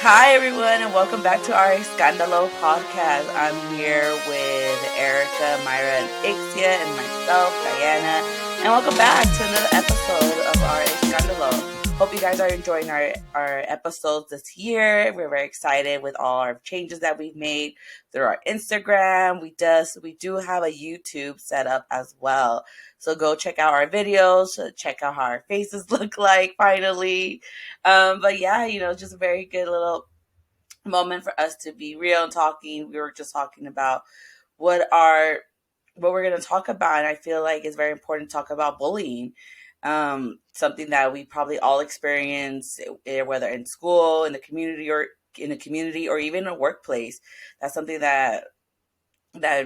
Hi, everyone, and welcome back to our Escandalo podcast. I'm here with Erica, Myra, and Ixia, and myself, Diana. And welcome back to another episode of our Escandalo. Hope you guys are enjoying our episodes this year. We're very excited with all our changes that we've made through our Instagram. We do have a YouTube set up as well. So go check out our videos, check out how our faces look like finally. But yeah, just a very good little moment for us to be real and talking. We were just talking about what are what we're going to talk about, and I feel like it's very important to talk about bullying. Something that we probably all experience, whether in school, in the community, or even a workplace. That's something that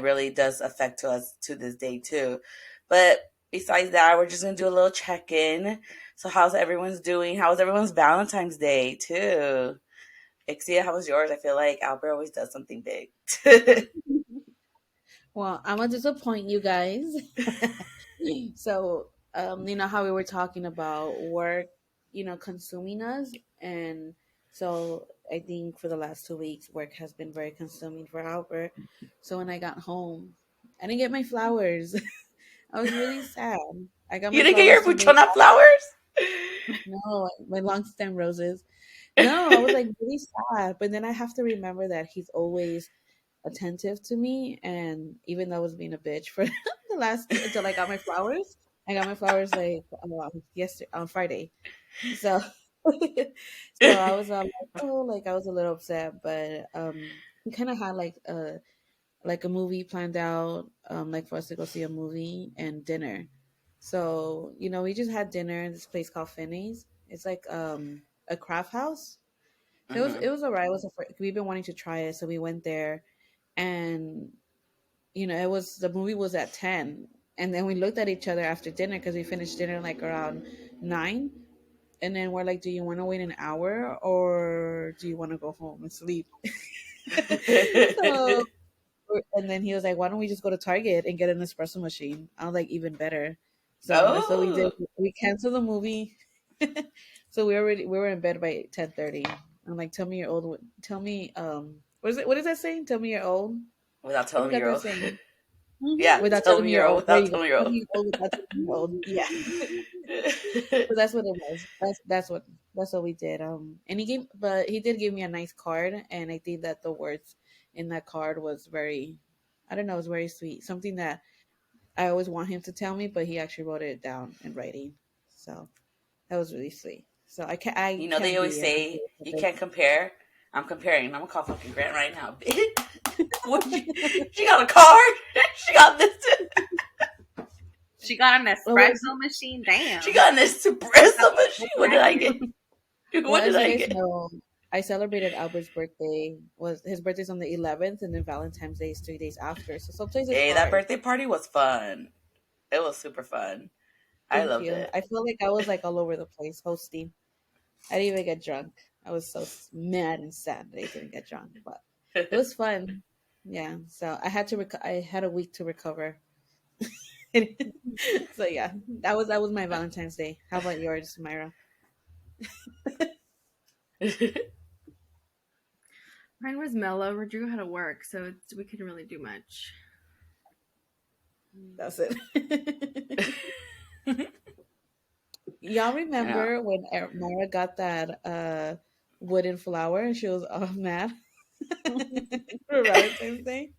really does affect us to this day too. But besides that, we're just gonna do a little check in. So, how's everyone's doing? How was everyone's Valentine's Day too? Ixia, how was yours? I feel like Albert always does something big. Well, I'm gonna disappoint you guys. So, you know how we were talking about work, consuming us, and so I think for the last 2 weeks, work has been very consuming for Albert. So when I got home, I didn't get my flowers. I was really sad. I got You my didn't get your flowers 2 days. buchona flowers? No, my long stem roses. No, I was like really sad. But then I have to remember that he's always attentive to me, and even though I was being a bitch for the last until I got my flowers. I got my flowers like yesterday on Friday. So so I was like I was a little upset, but we kind of had like a movie planned out, like for us to go see a movie and dinner. So, we just had dinner in this place called Finney's. It's like a craft house. So Hmm. it was alright. It was we've been wanting to try it, so we went there, and it was the movie was at 10, and then we looked at each other after dinner because we finished dinner like around 9, and then we're like, do you want to wait an hour or do you want to go home and sleep? So and then he was like, why don't we just go to Target and get an espresso machine? I was like, even better. So that's what we did. Oh, We canceled the movie. So we were in bed by 10:30. I'm like, tell me what is that saying? Tell me you're old. without I telling me forgot you're that old. saying. Yeah, Without tell telling me me you're you're old old. There without you go. telling me you're Tell old. me you're old without telling me you're old. Yeah. So that's what it was. That's what we did. And he did give me a nice card, and I think that the words in that card was very, I don't know, it was very sweet. Something that I always want him to tell me, but he actually wrote it down in writing. So that was really sweet. So I They can't always be say you can't compare. I'm comparing. I'm gonna call fucking Grant right now. What? She got a card. She got this. She got an well, espresso machine. She Damn. got an espresso machine. What did I get? well, What did as you I guys get? know, I celebrated Albert's birthday. Was his birthday's on the 11th, and then Valentine's Day is 3 days after. So sometimes it's Hey, that hard. birthday party was fun. It was super fun. I Thank loved you. it. I feel like I was like all over the place hosting. I didn't even get drunk. I was so mad and sad that I didn't get drunk, but it was fun. Yeah. So I had to. I had a week to recover. So yeah, that was my Valentine's Day. How about yours, Myra? Mine was mellow. Drew had to work, so we couldn't really do much. That's it. Y'all Yeah. remember when Myra got that wooden flower and she was all mad for Valentine's Day?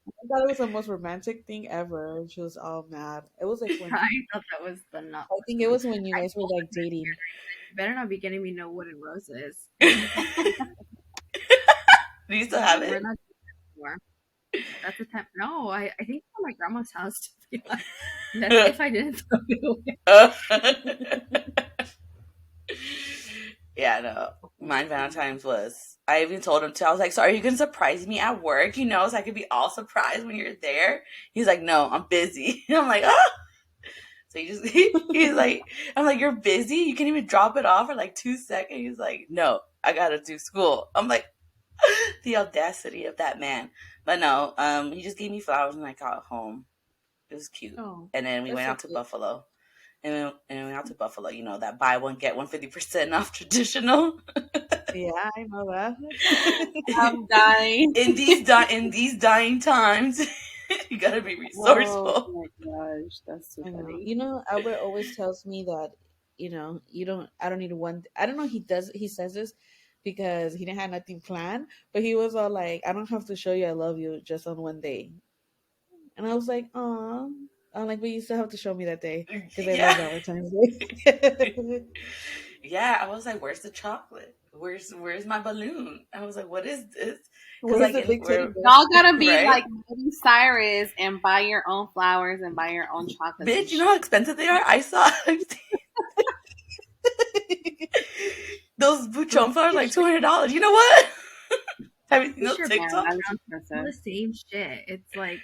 I thought it was the most romantic thing ever. She was all mad. It was like when I thought that was the not I worst think it one. was when you I guys were told like dating. her, you better not be getting me no wooden roses. Do you still have We're it? not doing that anymore. That's a temp. No, I think it's at my grandma's house. To be honest, that's if I didn't throw it away. Yeah, no. Mine Valentine's was. I even told him to. I was like, "So are you gonna surprise me at work? So I could be all surprised when you're there." He's like, "No, I'm busy." I'm like, "Ah." So he's like, "I'm like, you're busy. You can't even drop it off for like 2 seconds." He's like, "No, I gotta do school." I'm like, the audacity of that man. But no, he just gave me flowers when I got home. It was cute, Oh, and then we that's went so out to cute. Buffalo. and we went out to Buffalo. You know that buy one get 150% off traditional. Yeah, I know that. I'm dying. In these dying times, you gotta be Oh resourceful. my gosh, that's too I know. funny. You know, Albert always tells me that, you don't, I don't need one. I don't know. He says this because he didn't have nothing planned, but he was all like, I don't have to show you I love you just on one day. And I was like, "Aw." I'm like, but you still have to show me that day because I love Yeah. Valentine's Day. Yeah, I was like, "Where's the chocolate? Where's my balloon?" I was like, "What is this?" Because Where's like the big titty we're bitch? Y'all gotta be right, like Miley Cyrus and buy your own flowers and buy your own chocolates and bitch. You know shit. how expensive they are. I saw those buchon flowers like $200. You know what? Have you seen those Sure, Yeah, that TikToks? sounds all the expensive. same shit. It's like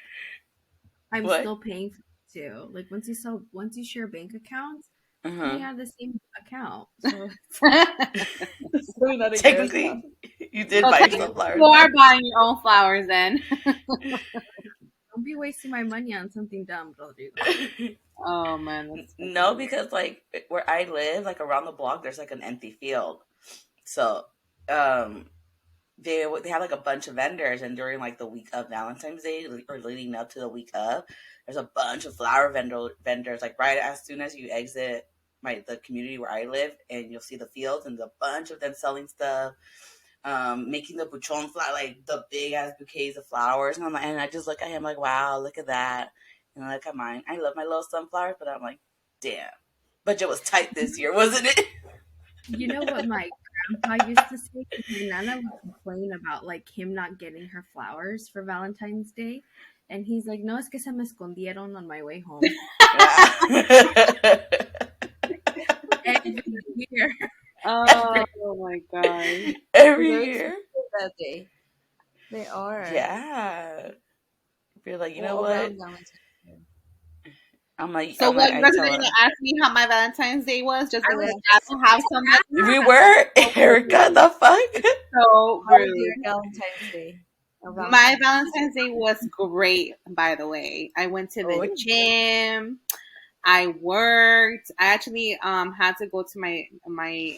I'm What? still paying for it too. Like once you share bank accounts, Uh we huh. have the same account. So So we're not in yours now. Technically, you did So buy technically, yourself flowers you are then. buying your own flowers then. don't be wasting my money on something dumb. Don't do that. Oh man, that's fucking No, hilarious. because like where I live, like around the block, there's like an empty field. So, um, they have like a bunch of vendors, and during like the week of Valentine's Day or leading up to the week of, there's a bunch of flower vendors like right as soon as you exit the community where I live, and you'll see the fields and a bunch of them selling stuff, making the bouchon flower, like the big ass bouquets of flowers, and I just look at him like, wow, look at that, and I look at mine. I love my little sunflowers, but I'm like, damn, budget was tight this year, wasn't it? You know what my grandpa used to say? 'Cause my nana would complain about like him not getting her flowers for Valentine's Day, and he's like, "No, es que se me escondieron on my way home." Every year, Oh my god. They're Every very year. sensitive that day. They are. Yeah. You're like, you know Well, around what? Valentine's Day. So what, you I guys are tell gonna him. ask me how my Valentine's Day was just because Yes. I don't have some that We were, Erica, the fuck? so How was your rude. Valentine's Day? Or My Valentine's Day? Valentine's Day was great, by the way. I went to the Oh, gym. I worked. I actually had to go to my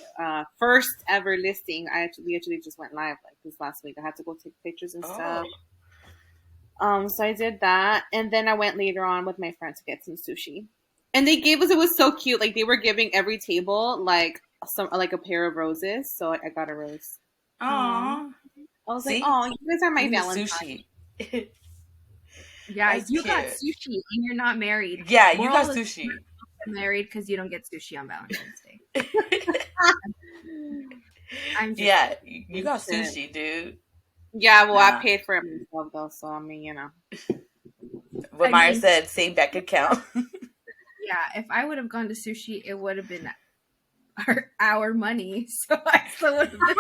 first ever listing. We actually just went live like this last week. I had to go take pictures and Oh. stuff. So I did that, and then I went later on with my friend to get some sushi. And they gave us, it was so cute. Like they were giving every table like a pair of roses. So I got a rose. Aw. I was like, See? oh, you guys are my Even the Valentine. sushi. yeah, That's you got cute. sushi and you're not married. Yeah, you Moral got is sushi. married because you don't get sushi on Valentine's Day. I'm just Yeah, you got Shit. sushi, dude. Yeah, well, I Nah. paid for it myself though, so I mean, What I Myra mean- said, same bank account. yeah. If I would have gone to sushi, it would have been our money. So I still would have been.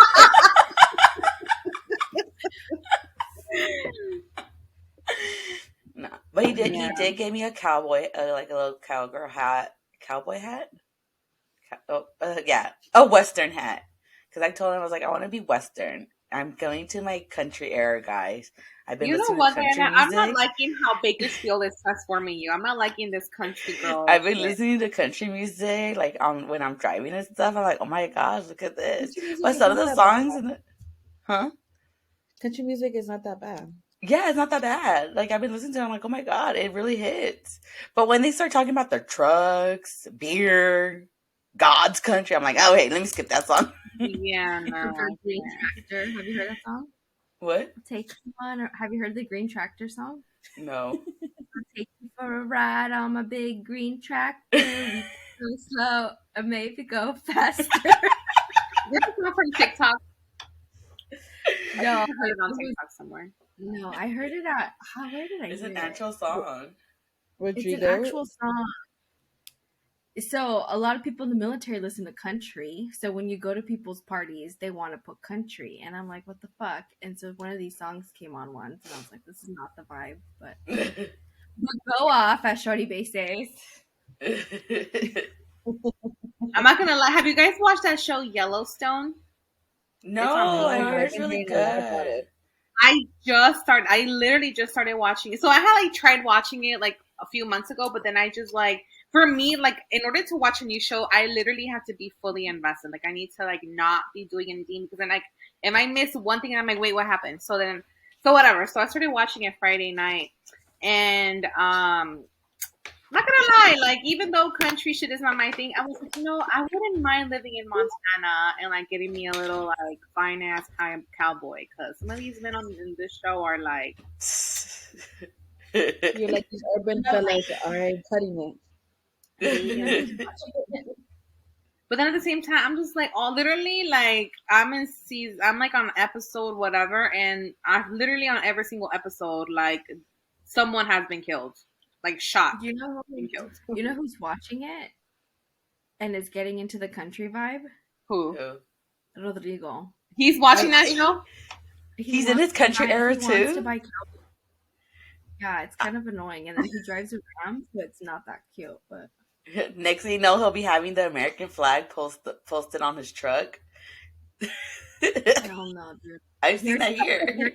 Nah. But he Yeah. did give me a cowboy, like a little cowgirl hat. Cowboy hat? Yeah, a Western hat. Because I told him, I was like, I want to be Western. I'm going to my country era, guys. I've been You know listening what, to country Diana? I'm not music. liking how Bakersfield is transforming you. I'm not liking this country girl. I've been shit. listening to country music, like when I'm driving and stuff. I'm like, oh my gosh, look at this. country music But is some of not the that songs, bad. huh? Country music is not that bad. Yeah, it's not that bad. Like I've been listening to it, I'm like, oh my god, it really hits. But when they start talking about their trucks, beer, God's country, I'm like, oh hey, let me skip that song. Yeah, I no. prefer Green Tractor. Have you heard that song? What? Take one. Or have you heard the Green Tractor song? No. I'll take you for a ride on my big green tractor. We go slow and maybe go faster. This is not from TikTok. No, I heard it on TikTok somewhere. no, I heard it at. Where did I It's hear an it? actual song. Rodrigo. It's an actual song. So a lot of people in the military listen to country. So when you go to people's parties, they want to put country, and I'm like, what the fuck? And so one of these songs came on once, and I was like, this is not the vibe. But go off, as Shorty Bay says. I'm not gonna lie. Have you guys watched that show Yellowstone? No, I Netflix. heard it's really I've been hearing a lot about good. it. I literally just started watching it. So I had like tried watching it like a few months ago, but then I just like, for me, like in order to watch a new show, I literally have to be fully invested. Like I need to like not be doing anything because then like if I miss one thing, I'm like, wait, what happened? So whatever. So I started watching it Friday night, and not gonna lie, like even though country shit is not my thing, I was like, I wouldn't mind living in Montana and like getting me a little like fine ass cowboy because some of these men in this show are like. You're like these urban fellas are cutting But then at the same time, I'm just like, oh, literally, like I'm like on episode whatever, and I've literally on every single episode, like someone has been killed, like shot, been killed. You know who's watching it and is getting into the country vibe? Who? Rodrigo. He's watching that show. He's in his country era He wants to too. buy cowboy. Yeah, it's kind of annoying, and then he drives a Ram, so it's not that cute. But Next thing you know, he'll be having the American flag posted on his truck. hell no, dude. I've seen that here.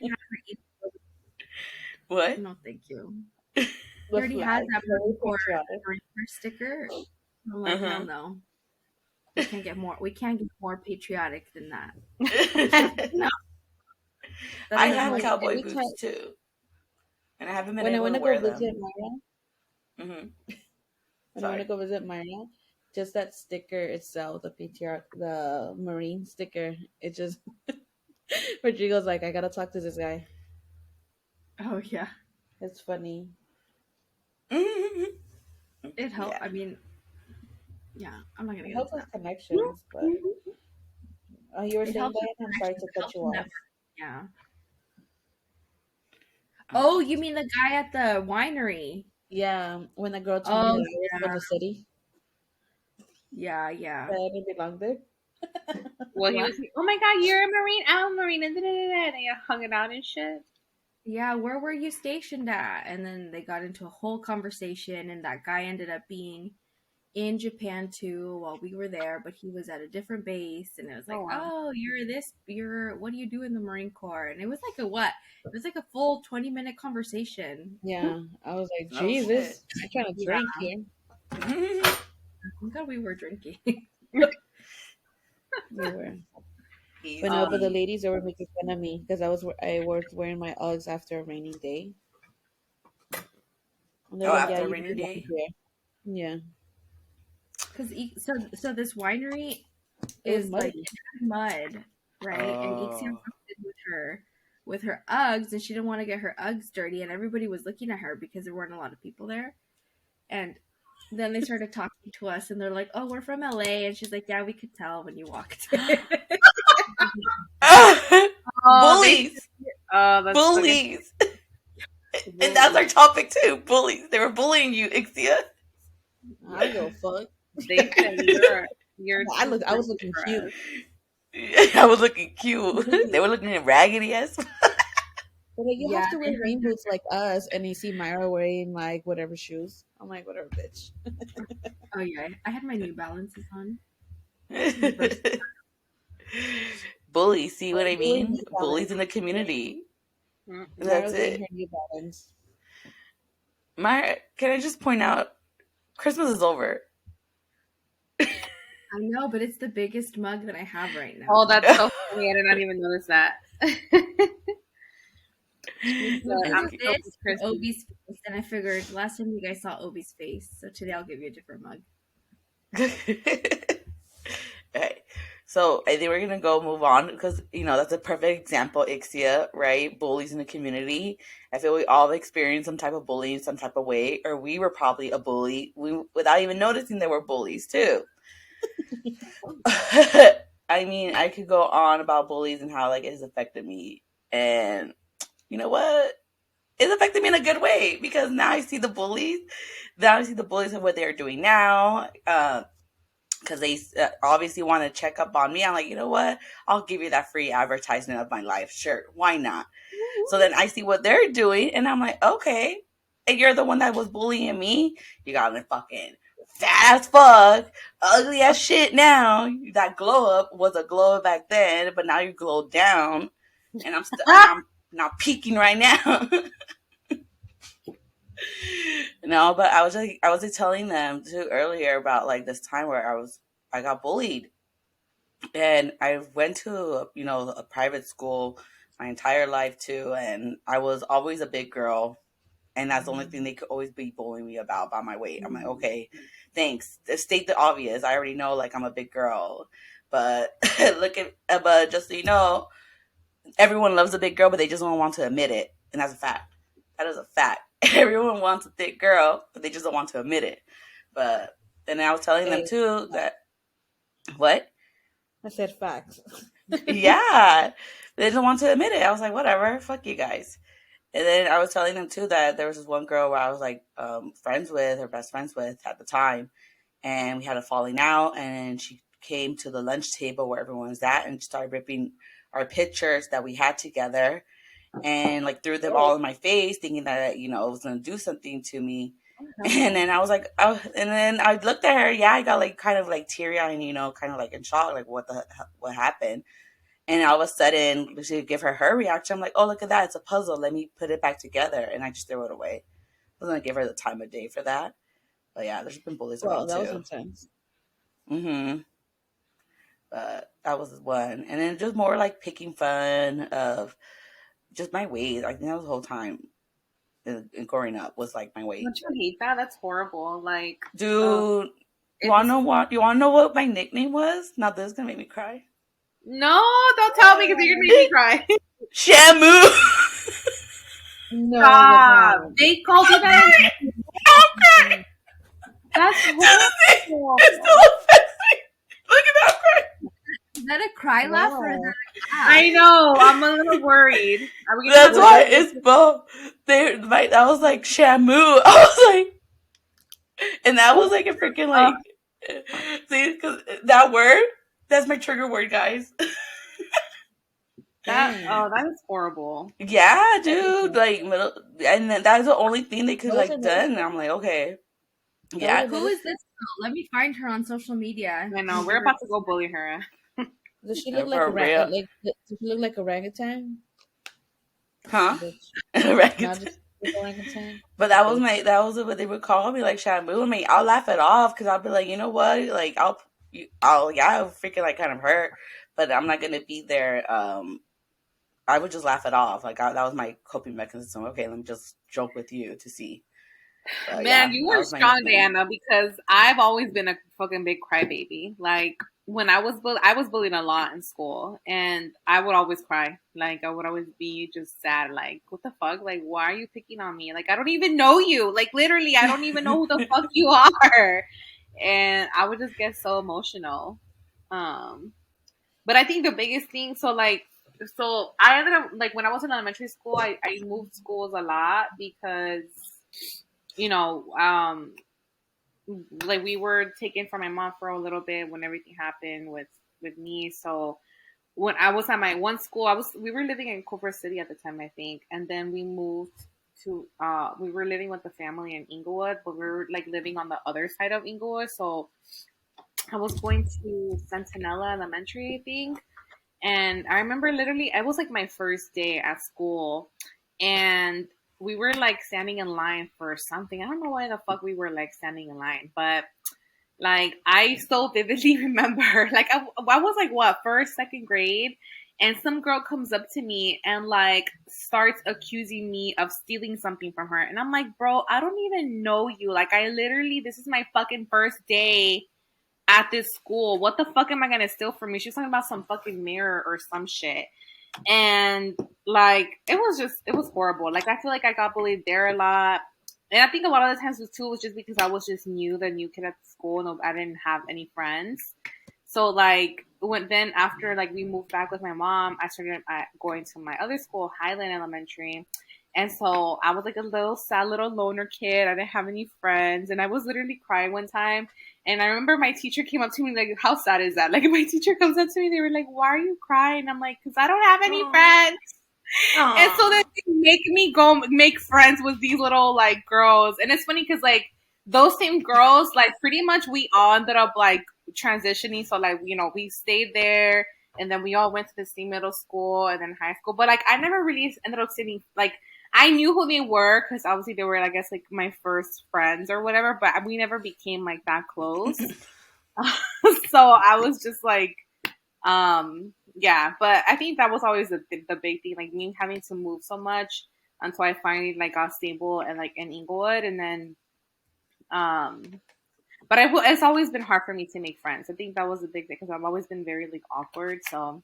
What? No, thank you. The He already has that very Marine sticker. I'm like, hell no. We can't get more patriotic than that. No. I have cowboy boots too, and I haven't been able to wear them. When I want to go visit Myra, just that sticker itself, the Marine sticker, it just Rodrigo's like, I gotta talk to this guy. Oh yeah, it's funny. It helps. Yeah. I mean, yeah, I'm not gonna get into that. Connections, but you were saying that. I'm sorry to cut you off. Yeah. Oh, you mean the guy at the winery? Yeah, when the girl told me that I was from the city. Yeah. That I didn't belong there. Well, he was like, oh my god, you're a Marine, I'm a Marine, and they hung it out and shit. Yeah, where were you stationed at? And then they got into a whole conversation, and that guy ended up being in Japan too while we were there, but he was at a different base, and it was like, what do you do in the Marine Corps? And it was like it was like a full 20-minute conversation. Yeah, I was like, Jesus, I'm trying to drink here. Thank God we were drinking. We were. But no, but the ladies, they were making fun of me because I was wearing my Uggs after a rainy day. After a rainy day? Yeah. Because so this winery is like mud, right? And Ixia with her Uggs, and she didn't want to get her Uggs dirty, and everybody was looking at her because there weren't a lot of people there. And then they started talking to us, and they're like, "Oh, we're from LA," and she's like, "Yeah, we could tell when you walked in." Bullies. Bullies. And that's our topic too. Bullies. They were bullying you, Ixia. I don't give a fuck. They said you're I was looking cute. I was looking cute. They were looking raggedy as. But like, you have to wear rain boots like us, and you see Myra wearing like whatever shoes. I'm like, whatever, bitch. Oh yeah, I had my New Balances on. Bullies, see what I mean? Bullies in the community. That's it. New Balance. Myra, can I just point out, Christmas is over. I know, but it's the biggest mug that I have right now. Oh, that's so funny. I did not even notice that. Obi's face, and I figured last time you guys saw Obi's face, so today I'll give you a different mug. Okay. So I think we're gonna move on because that's a perfect example, Ixia, right? Bullies in the community. I feel we all experienced some type of bullying, some type of way, or we were probably a bully without even noticing there were bullies too. I mean, I could go on about bullies and how it has affected me, and you know what? It's affected me in a good way because now I see the bullies. Now I see the bullies of what they're doing now. Because they obviously want to check up on me. I'm like, you know what? I'll give you that free advertisement of my life. Sure, why not? So then I see what they're doing, and I'm like, okay. And you're the one that was bullying me. You got me fucking fat as fuck, ugly as shit now. That glow up was a glow up back then, but now you glow down, and I'm not peaking right now. No, but I was like telling them too earlier about like this time where I got bullied, and I went to a private school my entire life too, and I was always a big girl, and that's the only thing they could always be bullying me about my weight. I'm like, okay, thanks. State the obvious. I already know like I'm a big girl, but but just so you know, everyone loves a big girl, but they just don't want to admit it, and that's a fact. That is a fact. Everyone wants a thick girl, but they just don't want to admit it. But and I was telling them Hey, too that what? I said facts. Yeah, they don't want to admit it. I was like, whatever, fuck you guys. And then I was telling them too that there was this one girl where I was like friends with, her best friends with at the time, and we had a falling out, and she came to the lunch table where everyone was at and started ripping our pictures that we had together and like threw them all in my face, thinking that it was gonna do something to me. And then I was like, oh, and then I looked at her. Yeah, I got like kind of like teary eyed, kind of like in shock, like what happened. And all of a sudden, to give her reaction, I'm like, oh, look at that. It's a puzzle. Let me put it back together. And I just threw it away. I was going to give her the time of day for that. But yeah, there's been bullies Well, around that was too. intense. Mm-hmm. But that was one. And then just more like picking fun of just my weight. I think that was the whole time in growing up was like my weight. Don't you hate that? That's horrible. Like, Dude, it was. you want to know what my nickname was? Now this is going to make me cry. No, don't tell me because you're gonna make me cry. Shamu! No, it was Stop. not. They called you that. Okay. That's To this day, horrible. it still affects me. Look at that cry. Is that a cry laugh or is that a laugh? I know. I'm a little worried. Are we gonna That's have why to it's both. I was like Shamu. I was like, and that was like a freaking like, see, because that word, that's my trigger word, guys. that is horrible. Yeah, dude. Like middle, and then that's the only thing they could That was like in middle done. And I'm school. like, okay, That was yeah. in Who middle is school. this girl? Let me find her on social media. I know. We're about to go bully her. Does she look like For real, does she look like orangutan? huh? Bitch. Right. Not just a orangutan. But Bitch. that was what they would call me, like Shamu. I mean, I'll laugh it off because I'll be like, you know what, like I'll freaking like kind of hurt, but I'm not gonna be there. I would just laugh it off. Like that was my coping mechanism. Okay, let me just joke with you to see. But Man, yeah, you that were was my strong, nickname. Diana, because I've always been a fucking big crybaby. Like when I was bullied a lot in school, and I would always cry. Like I would always be just sad. Like what the fuck? Like why are you picking on me? Like I don't even know you. Like literally, I don't even know who the fuck you are. And I would just get so emotional. Um, but I think the biggest thing, so I ended up like when I was in elementary school, I moved schools a lot because you know, like we were taken from my mom for a little bit when everything happened with me. So when I was at my one school, we were living in Culver City at the time, I think, and then we moved to we were living with the family in Inglewood, but we were like living on the other side of Inglewood. So I was going to Centinela Elementary, I think, and I remember literally, it was like my first day at school. And we were like standing in line for something. I don't know why the fuck we were like standing in line, but like I so vividly remember, like I was like what, first, second grade, and some girl comes up to me and like starts accusing me of stealing something from her, and I'm like, bro, I don't even know you. Like I literally, this is my fucking first day at this school. What the fuck am I gonna steal from you? She's talking about some fucking mirror or some shit. And like it was horrible. Like I feel like I got bullied there a lot. And I think a lot of the times too was just because I was just the new kid at school, and I didn't have any friends. So like when then after like we moved back with my mom, I started going to my other school, Highland Elementary. And so I was like a little sad little loner kid. I didn't have any friends, and I was literally crying one time. And I remember my teacher came up to me like, "How sad is that?" Like my teacher comes up to me, they were like, "Why are you crying?" I'm like, "Cause I don't have any friends." And so then they make me go make friends with these little like girls. And it's funny because like those same girls, like pretty much we all ended up like transitioning. So like, you know, we stayed there, and then we all went to the same middle school and then high school. But like I never really ended up sitting like I knew who they were because obviously they were, I guess, like my first friends or whatever. But we never became like that close. So I was just like, yeah. But I think that was always the big thing, like me having to move so much until I finally like got stable and like in Inglewood, and then um. But it's always been hard for me to make friends. I think that was a big thing because I've always been very like awkward. So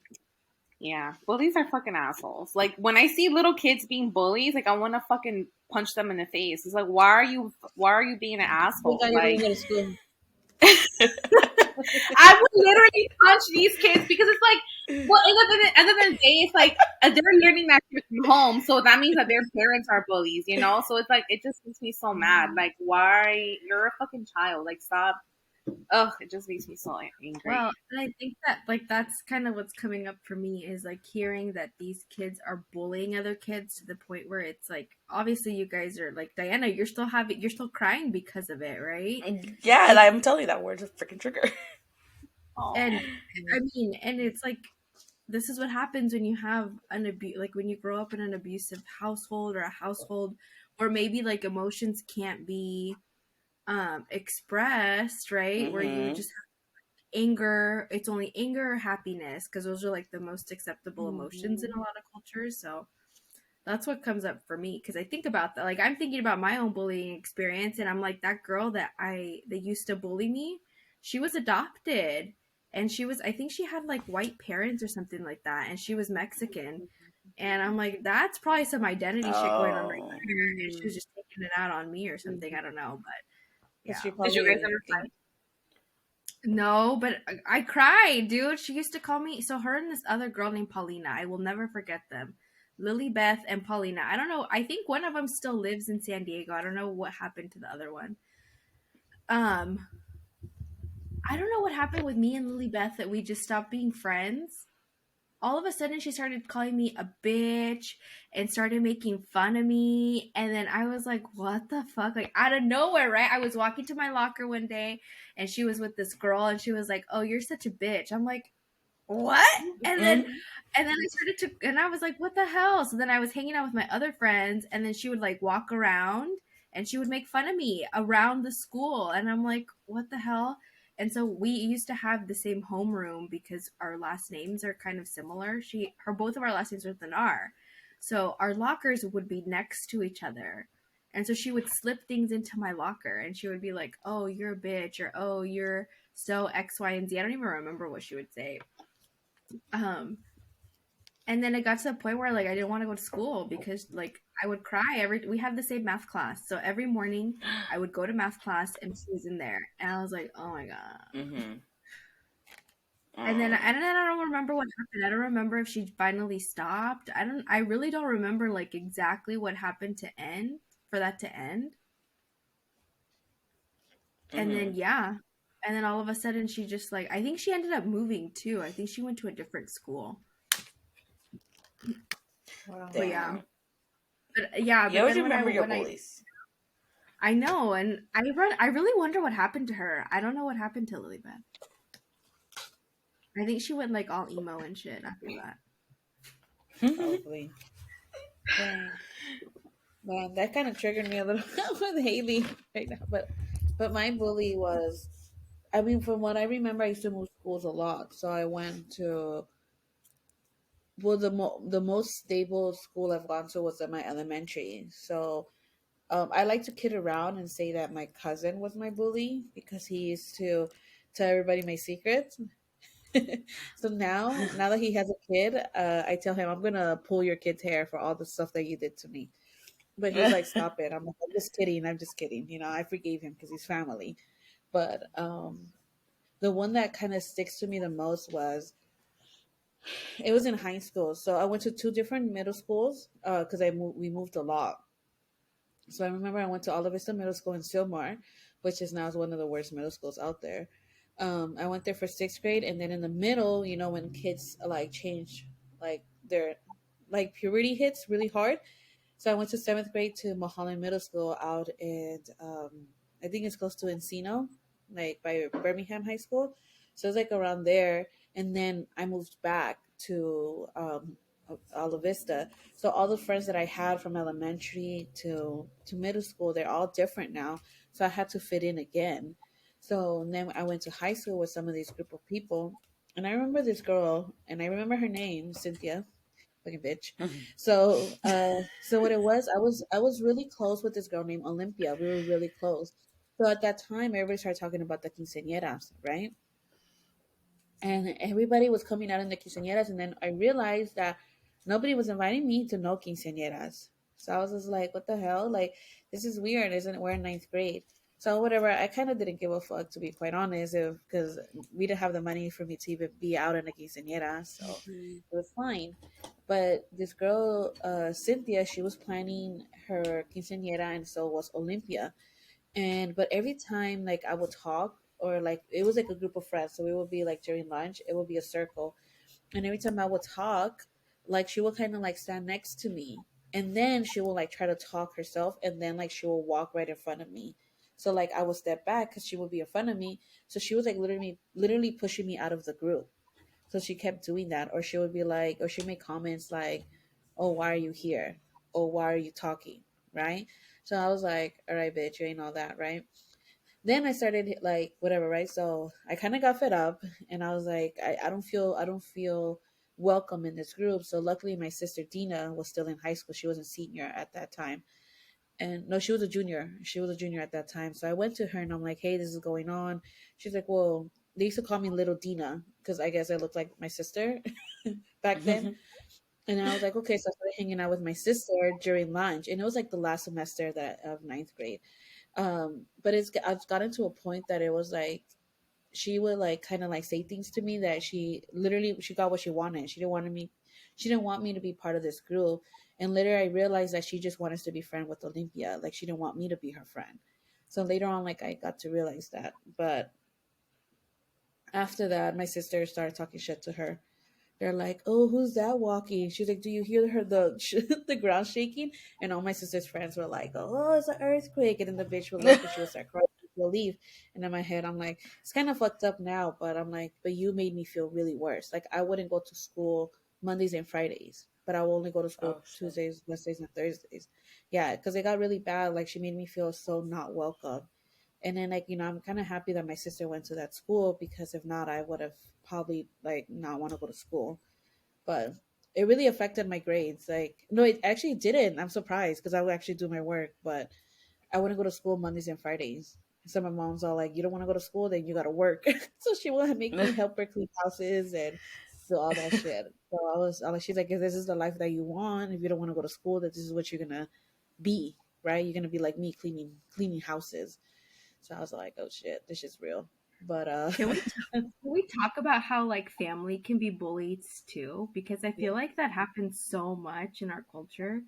yeah, bullies are fucking assholes. Like when I see little kids being bullies, like I want to fucking punch them in the face. It's like, why are you being an Thank asshole? God you Like didn't go to school. I would literally punch these kids because it's like, well, end of the day, it's like they're learning that shit from home, so that means that their parents are bullies, you know. So it's like it just makes me so mad. Like, why you're a fucking child? Like, stop. Ugh, it just makes me so angry. Well, and I think that like that's kind of what's coming up for me is like hearing that these kids are bullying other kids to the point where it's like obviously you guys are like Diana, you're still crying because of it, right? Yeah, and It's I'm telling you that word's a freaking trigger. and I mean, and it's like this is what happens when you have like when you grow up in an abusive household or a household where maybe like emotions can't be expressed, right? Where you Mm-hmm. just anger, it's only anger or happiness because those are like the most acceptable emotions in a lot of cultures. So that's what comes up for me because I think about that. Like I'm thinking about my own bullying experience, and I'm like that girl that used to bully me. She was adopted, and I think she had like white parents or something like that, and she was Mexican. And I'm like, that's probably some identity shit going on right Oh. there. And she was just taking it out on me or something. I don't know, but Because yeah. she Did you guys probably ever think, No, but I cried, dude. She used to call me. So her and this other girl named Paulina. I will never forget them. Lily Beth and Paulina. I don't know. I think one of them still lives in San Diego. I don't know what happened to the other one. Um, I don't know what happened with me and Lily Beth that we just stopped being friends. All of a sudden she started calling me a bitch and started making fun of me, and then I was like, what the fuck, like out of nowhere, right? I was walking to my locker one day and she was with this girl and she was like, oh, you're such a bitch. I'm like, what? And then Mm-hmm. I started to, and I was like, what the hell? So then I was hanging out with my other friends, and then she would like walk around and she would make fun of me around the school. And I'm like, what the hell? And so we used to have the same homeroom because our last names are kind of similar. Both of our last names are with an R. So our lockers would be next to each other. And so she would slip things into my locker and she would be like, oh, you're a bitch, or oh, you're so X, Y, and Z. I don't even remember what she would say. And then it got to the point where like I didn't want to go to school because like I would cry we had the same math class. So every morning I would go to math class and she was in there. And I was like, oh my God. Mm-hmm. And then I don't remember what happened. I don't remember if she finally stopped. I really don't remember like exactly what happened for that to end. And Mm-hmm. then yeah. And then all of a sudden she just like I think she ended up moving too. I think she went to a different school. wow. But yeah. Damn. You But always then remember your when I bullies. I know, and I really wonder what happened to her. I don't know what happened to Lilybeth. I think she went like all emo and shit after that. Probably. Dang. Man, that kind of triggered me a little with Haley right now. But my bully was, I mean, from what I remember, I used to move schools a lot. So I went to, well, the most stable school I've gone to was at my elementary. So I like to kid around and say that my cousin was my bully because he used to tell everybody my secrets. So now that he has a kid, I tell him I'm gonna pull your kid's hair for all the stuff that you did to me. But he's like, "Stop it!" I'm like, "I'm just kidding. I'm just kidding." You know, I forgave him because he's family. But the one that kind of sticks to me the most was it was in high school. So I went to two different middle schools because we moved a lot. So I remember I went to Alta Vista Middle School in Silmar, which is now one of the worst middle schools out there. I went there for sixth grade, and then in the middle, you know, when kids like change, like their like puberty hits really hard. So I went to seventh grade to Mulholland Middle School out in I think it's close to Encino, like by Birmingham High School. So it was like around there, and then I moved back to La Vista. So all the friends that I had from elementary to middle school, they're all different now. So I had to fit in again. So then I went to high school with some of these group of people, and I remember this girl, and I remember her name, Cynthia, fucking bitch. So what it was, I was really close with this girl named Olympia. We were really close. So at that time, everybody started talking about the quinceañeras, right? And everybody was coming out in the quinceañeras, and then I realized that nobody was inviting me to no quinceañeras. So I was just like, what the hell? Like, this is weird, isn't it? We're in ninth grade. So whatever, I kind of didn't give a fuck, to be quite honest, because we didn't have the money for me to even be out in a quinceañera, so it was fine. But this girl, Cynthia, she was planning her quinceañera, and so was Olympia. And but every time like I would talk, or like it was like a group of friends, so it would be like during lunch, it would be a circle, and every time I would talk, like she would kind of like stand next to me, and then she will like try to talk herself, and then like she will walk right in front of me. So like I would step back because she would be in front of me, so she was like literally pushing me out of the group. So she kept doing that, or she would be like, or she make comments like, "Oh, why are you here? Oh, why are you talking?" Right? So I was like, "All right, bitch, you ain't all that, right?" Then I started like whatever, right? So I kind of got fed up, and I was like, I don't feel welcome in this group. So luckily, my sister Dina was still in high school. She was a senior at that time, and no, she was a junior. She was a junior at that time. So I went to her and I'm like, hey, this is going on. She's like, well, they used to call me Little Dina because I guess I looked like my sister back then. And I was like, okay. So I started hanging out with my sister during lunch, and it was like the last semester that of ninth grade. But I've gotten to a point that it was like she would like kind of like say things to me that she got what she wanted. She didn't want me to be part of this group. And later I realized that she just wanted us to be friends with Olympia. Like she didn't want me to be her friend. So later on, like I got to realize that. But after that, my sister started talking shit to her. They're like, "Oh, who's that walking?" She's like, "Do you hear her the ground shaking?" And all my sister's friends were like, "Oh, it's an earthquake!" And then the bitch would look and she would start crying. She'll leave. And in my head, I'm like, it's kind of fucked up now, but I'm like, but you made me feel really worse. Like I wouldn't go to school Mondays and Fridays, but I will only go to school Oh shit. Tuesdays, Wednesdays, and Thursdays. Yeah, because it got really bad. Like she made me feel so not welcome. And then like I'm kind of happy that my sister went to that school, because if not, I would have probably like not want to go to school. But it really affected my grades. Like no, it actually didn't. I'm surprised because I would actually do my work, but I wouldn't go to school Mondays and Fridays. So my mom's all like, "You don't want to go to school, then you got to work." So she would make me help her clean houses and do all that shit. So I was, she's like, "If this is the life that you want, if you don't want to go to school, that this is what you're gonna be, right? You're gonna be like me, cleaning houses." So I was like, "Oh shit, this is real." But Can we talk about how like family can be bullies too? Because I feel like that happens so much in our culture,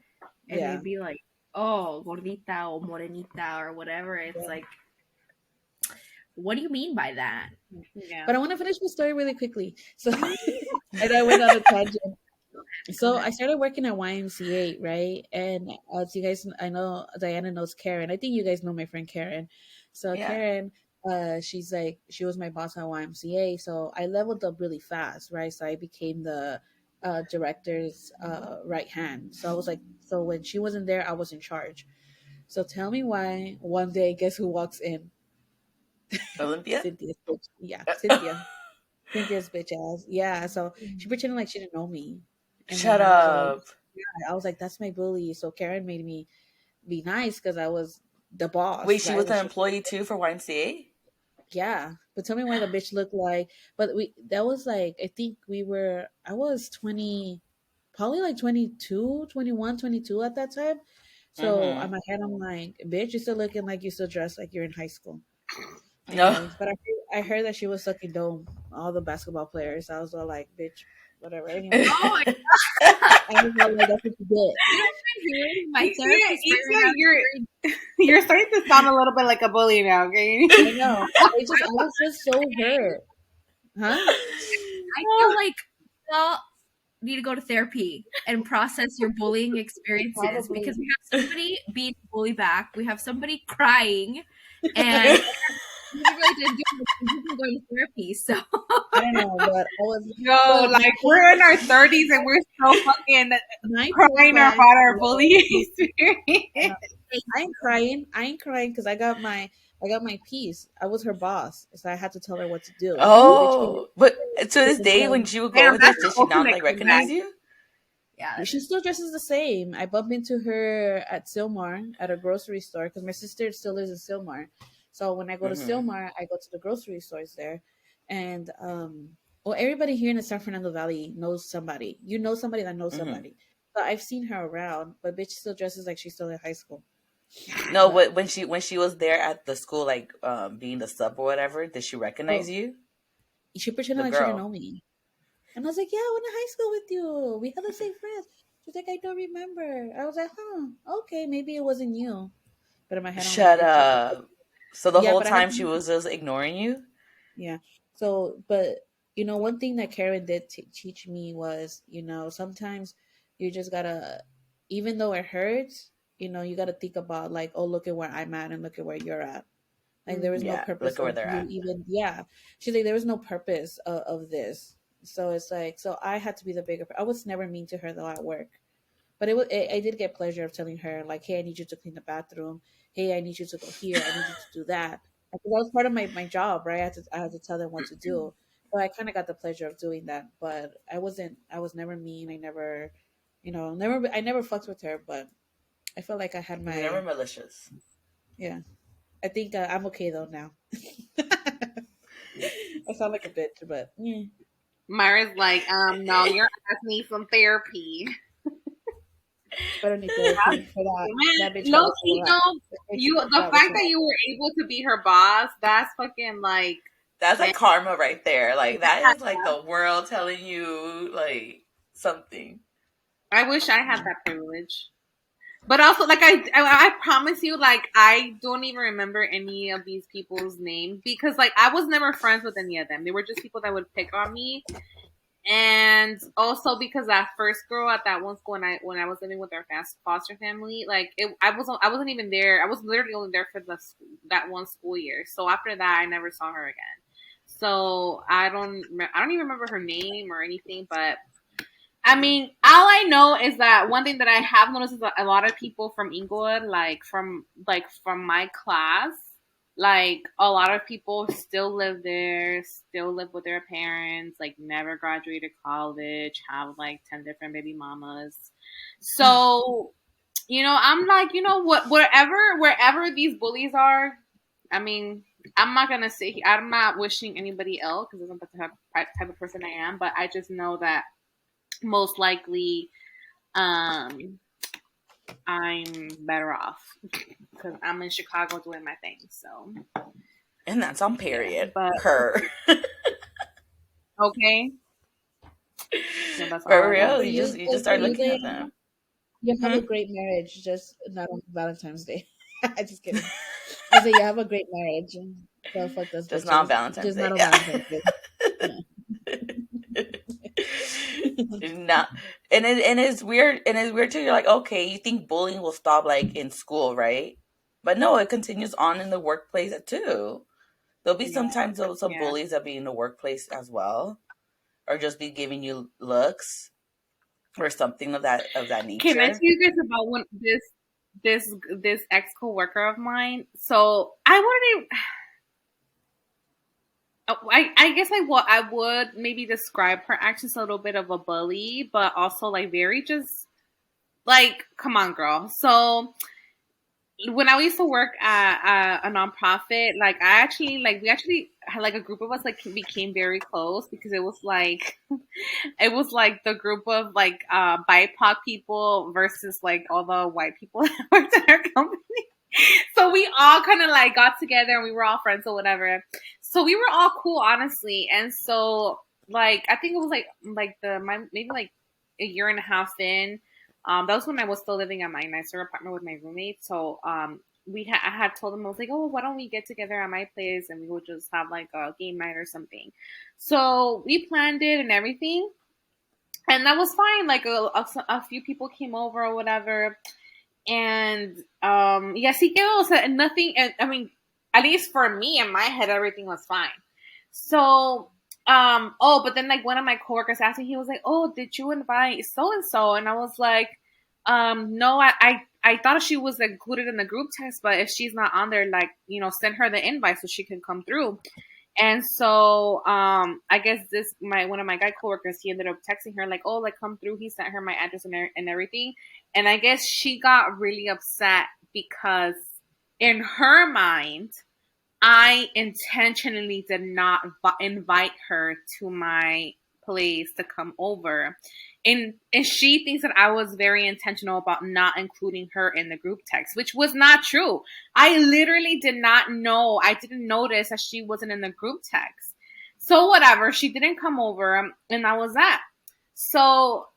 and yeah, they'd be like, "Oh, gordita or morenita or whatever." It's yeah. like, what do you mean by that? Yeah. But I want to finish the story really quickly. So, and I went on a tangent. Go So I ahead. started working at YMCA, right? And as you guys, I know Diana knows Karen. I think you guys know my friend Karen. So Yeah. Karen, she's like, she was my boss at YMCA. So I leveled up really fast, right? So I became the director's right hand. So I was like, so when she wasn't there, I was in charge. So tell me why one day, guess who walks in? Olympia? Cynthia. Yeah, Cynthia. Cynthia's bitch ass. Yeah. So she pretended like she didn't know me. And then Shut I was like, up. yeah, I was like, that's my bully. So Karen made me be nice because I was the Wait, boss, she right? was Like an she, employee too for YMCA? yeah. But tell me why the bitch looked like. But that was like, I think I was 20, probably like 22, 21, 22 at that time. So on Mm-hmm. my head, I'm like, bitch, you're still looking like you still dressed like you're in high school. No. Anyways, but I heard that she was sucking dome all the basketball players. I was all like, bitch, whatever. Anyways, Oh my I was all like, that's what you get. You know what I'm hearing? My Ixia, therapist right now. you're starting to sound a little bit like a bully now, okay? I know. I was just so hurt. Huh? I feel like we all need to go to therapy and process your bullying experiences because Probably. we have somebody being bullied back, we have somebody crying, and You really didn't do anything. You've been going to therapy, so I don't know, but I was. Yo, But like we're in our 30s and we're still fucking my poor crying class, about our bullying experience. I ain't crying because I got my piece. I was her boss, so I had to tell her what to do. The bitch Oh, but to this couldn't day, tell when me. she would go Damn, over there, that's the did she not ultimate like comeback. recognize you? yeah. She still dresses the same. I bump into her at Silmar at a grocery store because my sister still lives in Silmar. So when I go to Mm-hmm. Silmar, I go to the grocery stores there, and well, everybody here in the San Fernando Valley knows somebody. You know somebody that knows Mm-hmm. somebody. So I've seen her around, but bitch still dresses like she's still in high school. No, But but when she was there at the school, like being the sub or whatever, did she recognize oh, you? she pretended The like she didn't girl. know me, and I was like, "Yeah, I went to high school with you. We had the same friends." She's like, "I don't remember." I was like, "Huh, okay, maybe it wasn't you." But in my head, I'm like, Shut "Bitch, you could." up. So the Yeah, whole but I had time she was just ignoring you? yeah. So, but one thing that Karen did teach me was, sometimes you just gotta, even though it hurts, you gotta think about like, oh, look at where I'm at and look at where you're at. Like there was no Yeah, purpose look at where of they're you at. even, yeah. She's like, there was no purpose of this. So it's like, so I had to be the bigger. I was never mean to her though at work. But I did get pleasure of telling her like, "Hey, I need you to clean the bathroom. Hey, I need you to go here. I need you to do that." Because that was part of my job, right? I had to tell them what to do. So I kind of got the pleasure of doing that. But I was never mean. I never, I never fucked with her. But I felt like I had You were never my, malicious. yeah. I think I'm okay though now. I sound like a bitch, but yeah. Myra's like, no, your ass needs some therapy. I don't need therapy for that. That Man, bitch low got us key all out. though, That bitch you the got us fact all that out. you were able to be her boss, that's fucking like, That's man, like karma right there. Like that is like the world telling you like something. I wish I had that privilege. But also, like I promise you, like I don't even remember any of these people's names because, like, I was never friends with any of them. They were just people that would pick on me, and also because that first girl at that one school, when I was living with our foster family, like I wasn't even there. I was literally only there for that one school year. So after that, I never saw her again. So I don't even remember her name or anything, but I mean, all I know is that one thing that I have noticed is that a lot of people from Inglewood, like from my class, like a lot of people still live there, still live with their parents, like never graduated college, have like 10 different baby mamas. So, I'm like, what, wherever these bullies are, I mean, I'm not gonna say I'm not wishing anybody ill because that's not the type of person I am, but I just know that most likely um I'm better off because I'm in Chicago doing my thing. So And that's on yeah, period. but Per. okay, so that's all For I real. got. For You you, just you so just for start you, looking at Diana, them. you have Hmm? a great marriage, just not on Valentine's Day. I just kidding. I say you have a great marriage. So fuck those Just not bitches. Valentine's Just not Day. on Valentine's Day. Yeah. Not and it's weird too. You're like, okay, you think bullying will stop like in school, right? But no, it continues on in the workplace too. There'll be Yeah, sometimes some yeah. bullies that be in the workplace as well, or just be giving you looks or something of that Can I tell nature. you guys about one this ex coworker of mine? So I wouldn't. I guess I would maybe describe her actions a little bit of a bully, but also like very just like come on, girl. So when I used to work at a nonprofit, like we actually had like a group of us like became very close because it was like the group of like BIPOC people versus like all the white people that worked at our company. So we all kind of like got together and we were all friends or whatever. So we were all cool, honestly. And so like I think it was maybe like a year and a half in. That was when I was still living at my nicer apartment with my roommate. So I had told them I was like, oh, why don't we get together at my place and we would just have like a game night or something. So we planned it and everything, and that was fine. Like a few people came over or whatever, and yeah, sí quedó. O sea, nothing. And I mean, At least for me, in my head, everything was fine. So, but then like one of my coworkers asked me, he was like, "Oh, did you invite so and so?" And I was like, no, I thought she was included in the group text, but if she's not on there, like, send her the invite so she can come through." And so, I guess one of my guy coworkers, he ended up texting her like, "Oh, like come through." He sent her my address and everything. And I guess she got really upset because in her mind, I intentionally did not invite her to my place to come over. And she thinks that I was very intentional about not including her in the group text, which was not true. I literally did not know. I didn't notice that she wasn't in the group text. So whatever, she didn't come over, and that was that. So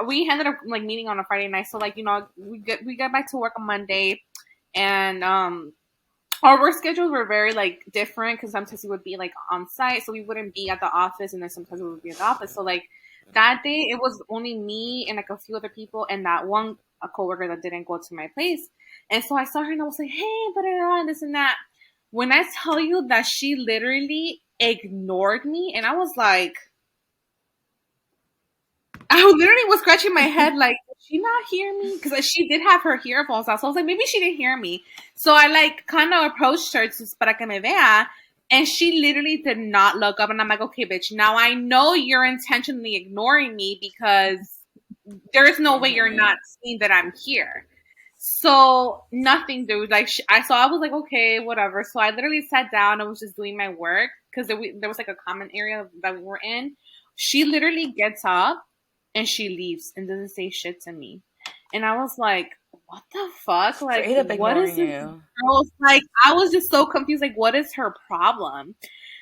we ended up like meeting on a Friday night. So like, we got back to work on Monday, and our work schedules were very like different because sometimes we would be like on site, so we wouldn't be at the office, and then sometimes we would be at the office. So like that day, it was only me and like a few other people, and that one coworker that didn't go to my place. And so I saw her and I was like, "Hey, blah, blah, blah, this and that." When I tell you that she literally ignored me, and I was like, I literally was scratching my head like, did she not hear me? Because she did have her earphones out. So I was like, maybe she didn't hear me. So I like kind of approached her to para que me vea. And she literally did not look up. And I'm like, okay, bitch, now I know you're intentionally ignoring me because there's no way you're not seeing that I'm here. So nothing, dude. Like I was like, okay, whatever. So I literally sat down and was just doing my work because there was like a common area that we were in. She literally gets up and she leaves and doesn't say shit to me. And I was like, what the fuck? Like, what is this girl? Like, I was just so confused. Like, what is her problem?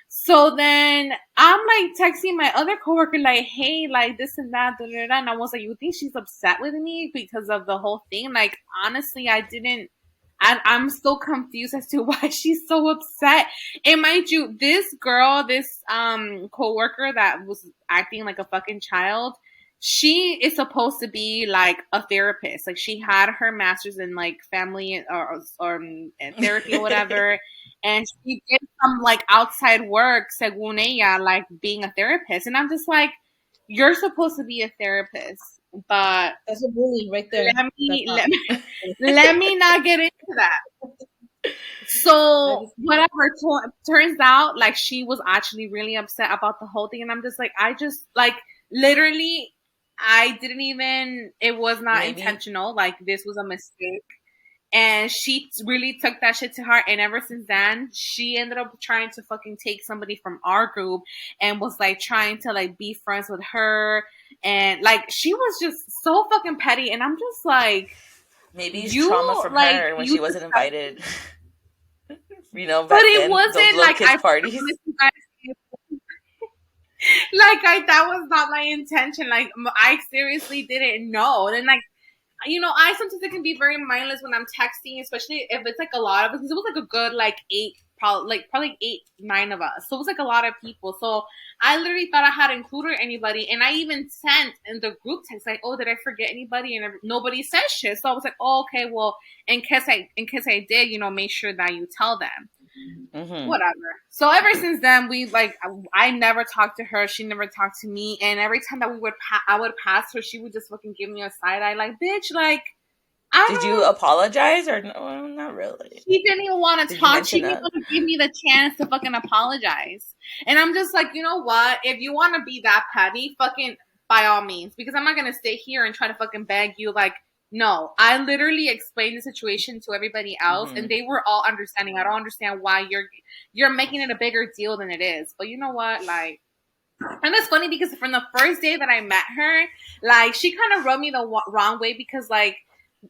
So then I'm like texting my other coworker, like, hey, like this and that, da, da, da. And I was like, you think she's upset with me because of the whole thing? Like, honestly, I'm still confused as to why she's so upset. And mind you, this girl, this coworker that was acting like a fucking child, she is supposed to be like a therapist. Like she had her master's in like family or therapy or whatever. And she did some like outside work, según ella, like being a therapist. And I'm just like, you're supposed to be a therapist, but that's a bullying right there. Let me not get into that. So whatever, turns out like she was actually really upset about the whole thing. And I'm just like, I just like literally, I didn't even, it was not intentional. Like this was a mistake. And she really took that shit to heart. And ever since then, she ended up trying to fucking take somebody from our group and was like trying to like be friends with her. And like, she was just so fucking petty. And I'm just like, maybe it's trauma from her when she wasn't invited. Back but it then, wasn't like kids parties. That was not my intention. Like, I seriously didn't know. And like, I sometimes it can be very mindless when I'm texting, especially if it's like a lot of us. Because it was like a good like probably 8, 9 of us. So it was like a lot of people. So I literally thought I had included anybody, and I even sent in the group text like, "Oh, did I forget anybody?" And nobody said shit. So I was like, "Oh, okay, well, in case I did, make sure that you tell them." Mm-hmm. Whatever. So ever since then, we like I never talked to her. She never talked to me. And every time that I would pass her, she would just fucking give me a side eye, like, bitch, like. Did you apologize or no? Not really. She didn't even want to talk. She didn't want to give me the chance to fucking apologize. And I'm just like, you know what? If you want to be that petty, fucking by all means, because I'm not gonna stay here and try to fucking beg you. Like, no, I literally explained the situation to everybody else, and they were all understanding. I don't understand why you're making it a bigger deal than it is. But you know what? Like, and it's funny because from the first day that I met her, like, she kind of rubbed me the wrong way because, like,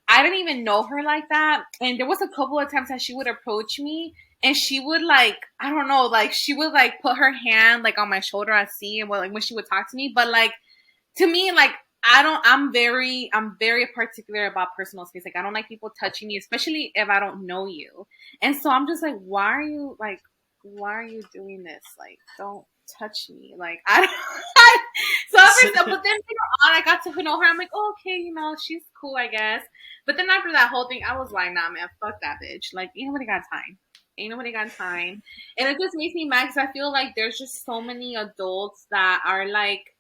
I didn't even know her like that. And there was a couple of times that she would approach me and she would like, I don't know, like she would like put her hand like on my shoulder at sea and like when she would talk to me. But like to me, like I'm very particular about personal space. Like I don't like people touching me, especially if I don't know you. And so I'm just like, why are you doing this? Like, don't touch me. Like but then later on I got to know her. I'm like, oh, okay, she's cool, I guess. But then after that whole thing, I was like, nah, man, fuck that bitch. Like, ain't nobody got time. Ain't nobody got time. And it just makes me mad because I feel like there's just so many adults that are like,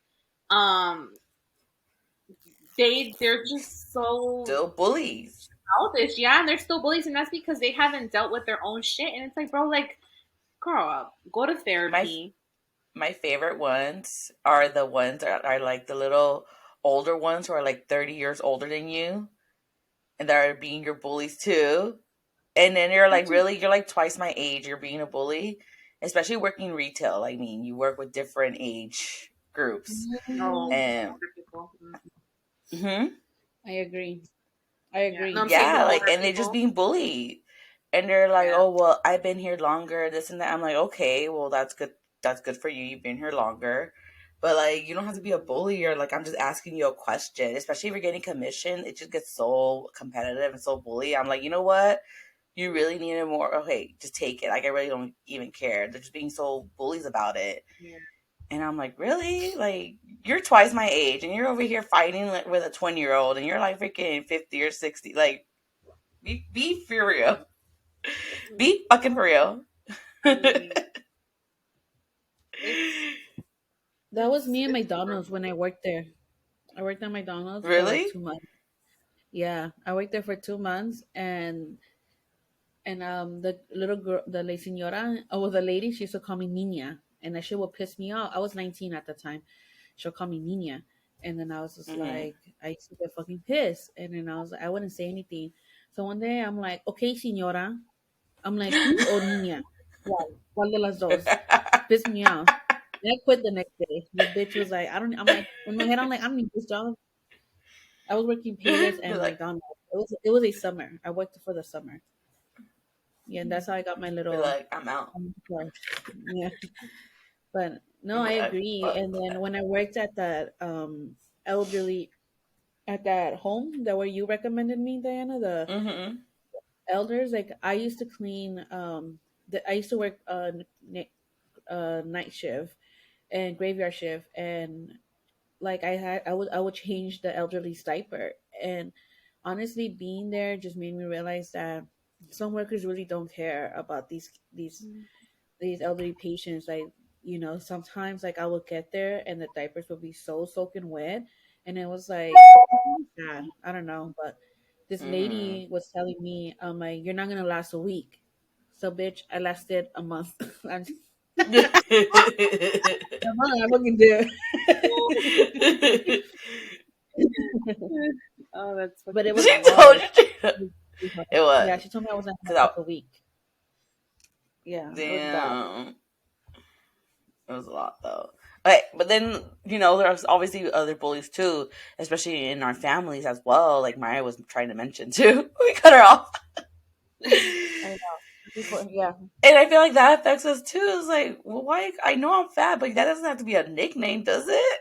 um, they're just so Still bullies. childish, yeah, and they're still bullies, and that's because they haven't dealt with their own shit. And it's like, bro, like, grow up, go to My therapy. my favorite ones are the ones that are like the little older ones who are like 30 years older than you and that are being your bullies too. And then you're like, That's just really? You're like twice my age. You're being a bully, especially working retail. I mean, you work with different age groups. no Mhm. And older people. mhm. I agree. I Yeah, no, agree. I'm saying the Yeah, like, older and they're just people. being bullied. And they're like, Yeah. oh, well, I've been here longer, this and that. I'm like, okay, well, that's good. That's good for you. You've been here longer. But, like, you don't have to be a bully or, like, I'm just asking you a question. Especially if you're getting commission, it just gets so competitive and so bully. I'm like, you know what? You really need it more. Okay, just take it. Like, I really don't even care. They're just being so bullies about it. Yeah. And I'm like, really? Like, you're twice my age and you're over here fighting with a 20-year-old and you're like freaking 50 or 60. Like, be for real. Be fucking for real. Really. It's That was me at it's McDonald's when horrible. I worked there. I worked at McDonald's for like Really? 2 months. Yeah, I worked there for 2 months, and the little girl, the la señora, oh, the lady, she used to call me Niña, and that shit would piss me off. I was 19 at the time. She'll call me Niña, and then I was just Mm-hmm. like, I used to get fucking pissed, and then I was like, I wouldn't say anything. So one day I'm like, okay, señora. I'm like, tú o niña? ¿Cuál de las dos? Pissed me off. And I quit the next day. The bitch was like, I don't. I'm like, in my head, I'm like, I don't need this job. I was working Payless Be and like, McDonald's. It was a summer. I worked for the summer. Yeah, and that's how I got my be little like, I'm out. card. Yeah, but no, I'm I like, agree. fuck And then that. when I worked at that elderly at that home that where you recommended me, Diana, the Mm-hmm. elders, like I used to clean. I used to work night shift and graveyard shift, and like I would change the elderly's diaper, and honestly being there just made me realize that some workers really don't care about these elderly patients. Like, sometimes like I would get there and the diapers would be so soaking wet, and it was like, yeah, I don't know, but this Mm-hmm. lady was telling me, like, you're not gonna last a week. So bitch, I lasted a month. I'm just, I fucking did. Oh, that's But it fucking was She funny. told hard. you. It Yeah, was. she told me I wasn't gonna So, last a week. Yeah, it was bad. damn. It was a lot, though. Okay, but then, there's obviously other bullies, too, especially in our families as well, like Maya was trying to mention, too. We cut her off. I know. Before, yeah, And I feel like that affects us too. It's like, well, why? I know I'm fat, but that doesn't have to be a nickname, does it?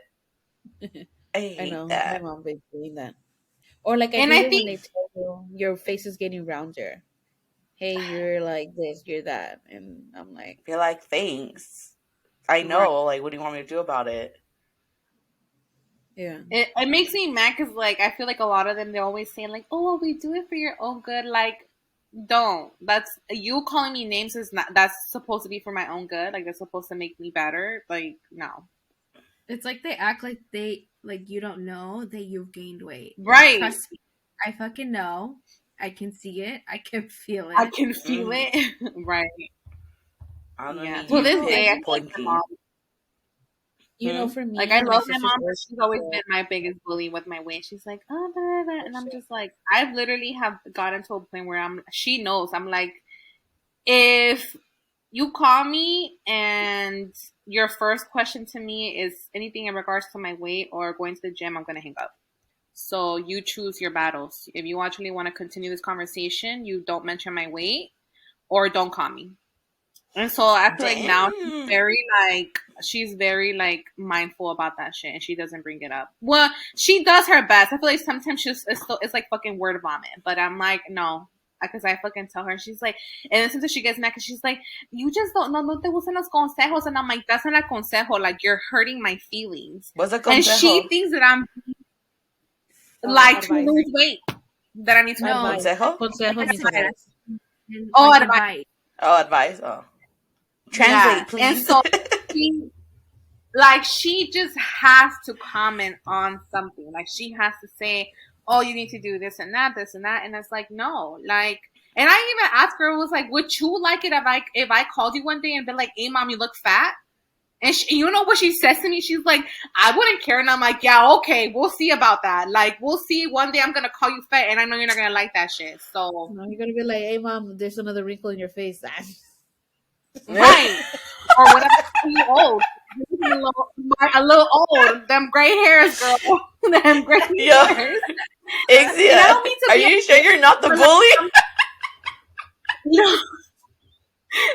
I I hate know. My that. mom been doing that. Or like I And hate I it when think they tell you your face is getting rounder. Hey, you're like this, you're that, and I'm like, I feel like, thanks. I right. know. Like, what do you want me to do about it? yeah, It makes me mad because like I feel like a lot of them they're always saying like, oh, well, we do it for your own good. Like, don't. That's you calling me names is not. That's supposed to be for my own good. Like that's supposed to make me better. Like no. It's like they act like you don't know that you've gained weight. Like Right. trust me, I fucking know. I can see it. I can feel I it. can feel Mm-hmm. it. Right. I'm gonna Yeah. need To you this I day, I think feel like my mom. pinky. Hmm? for Like I me, my love my sister's mom, but always she's always been my biggest bully with my weight. She's like, oh, blah, blah, blah. And I'm just like, I've literally have gotten to a point where she knows. I'm like, if you call me and your first question to me is anything in regards to my weight or going to the gym, I'm gonna hang up. So you choose your battles. If you actually want to continue this conversation, you don't mention my weight or don't call me. And so I feel like now Damn. she's very like mindful about that shit and she doesn't bring it up. Well, she does her best. I feel like sometimes it's like fucking word vomit. But I'm like, no. Because I fucking tell her and she's like, and then sometimes she gets mad because she's like, you just don't no te gustan los consejos, and I'm like, that's not a consejo, like you're hurting my feelings. What's a And she consejo? thinks that I'm like to advice. lose weight. That I need to lose No, weight. Consejo? Consejo it's means advice. advice. And, Oh, like advice. advice. Oh, advice. Oh, Yeah, translate, and please. so she, like, she just has to comment on something. Like, she has to say, "Oh, you need to do this and that," and it's like, no, like. And I even asked her, was like, "Would you like it if I called you one day and been like, hey, mom, you look fat?" And you know what she says to me? She's like, "I wouldn't care." And I'm like, "Yeah, okay, we'll see about that. Like, we'll see. One day I'm gonna call you fat, and I know you're not gonna like that shit." So, No, you're gonna be like, "Hey, mom, there's another wrinkle in your face." right, or whatever. You old, a little old. Them gray hairs, girl. Them gray Yo, hairs. And I Ixia, don't mean to are be a you sure you're not the but like, bully? no,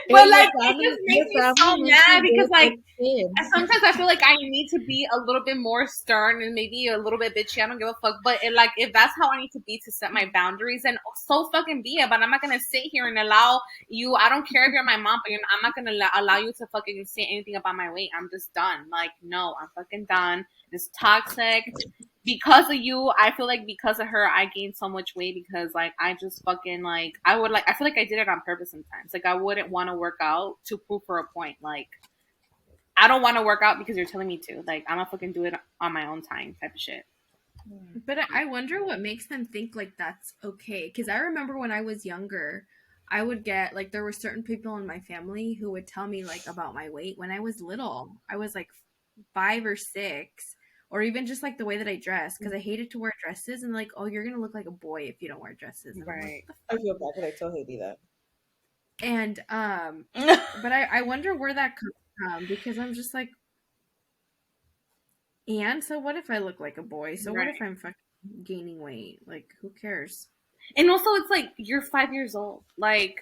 but Hey, like, it just makes your me family so makes mad you because very like. thick skin. And sometimes I feel like I need to be a little bit more stern and maybe a little bit bitchy. I don't give a fuck. But like, if that's how I need to be to set my boundaries, then so fucking be it. But I'm not gonna sit here and allow you. I don't care if you're my mom, but I'm not gonna allow you to fucking say anything about my weight. I'm just done. Like, no, I'm fucking done. It's toxic. Because of you, I feel like because of her, I gained so much weight because like I just fucking like I feel like I did it on purpose sometimes. Like I wouldn't want to work out to prove her a point. Like I don't want to work out because you're telling me to. Like, I'm gonna fucking do it on my own time type of shit. But I wonder what makes them think like that's okay. Because I remember when I was younger, I would get like there were certain people in my family who would tell me like about my weight when I was little. I was like 5 or 6, or even just like the way that I dress because I hated to wear dresses and like, oh, you're gonna look like a boy if you don't wear dresses. And I'm like, Right. I feel bad when I tell Haiti that. and but I wonder where that comes from because I'm just like, and so what if I look like a boy? So what Right. if I'm fucking gaining weight? Like, who cares? And also, it's like you're 5 years old. Like,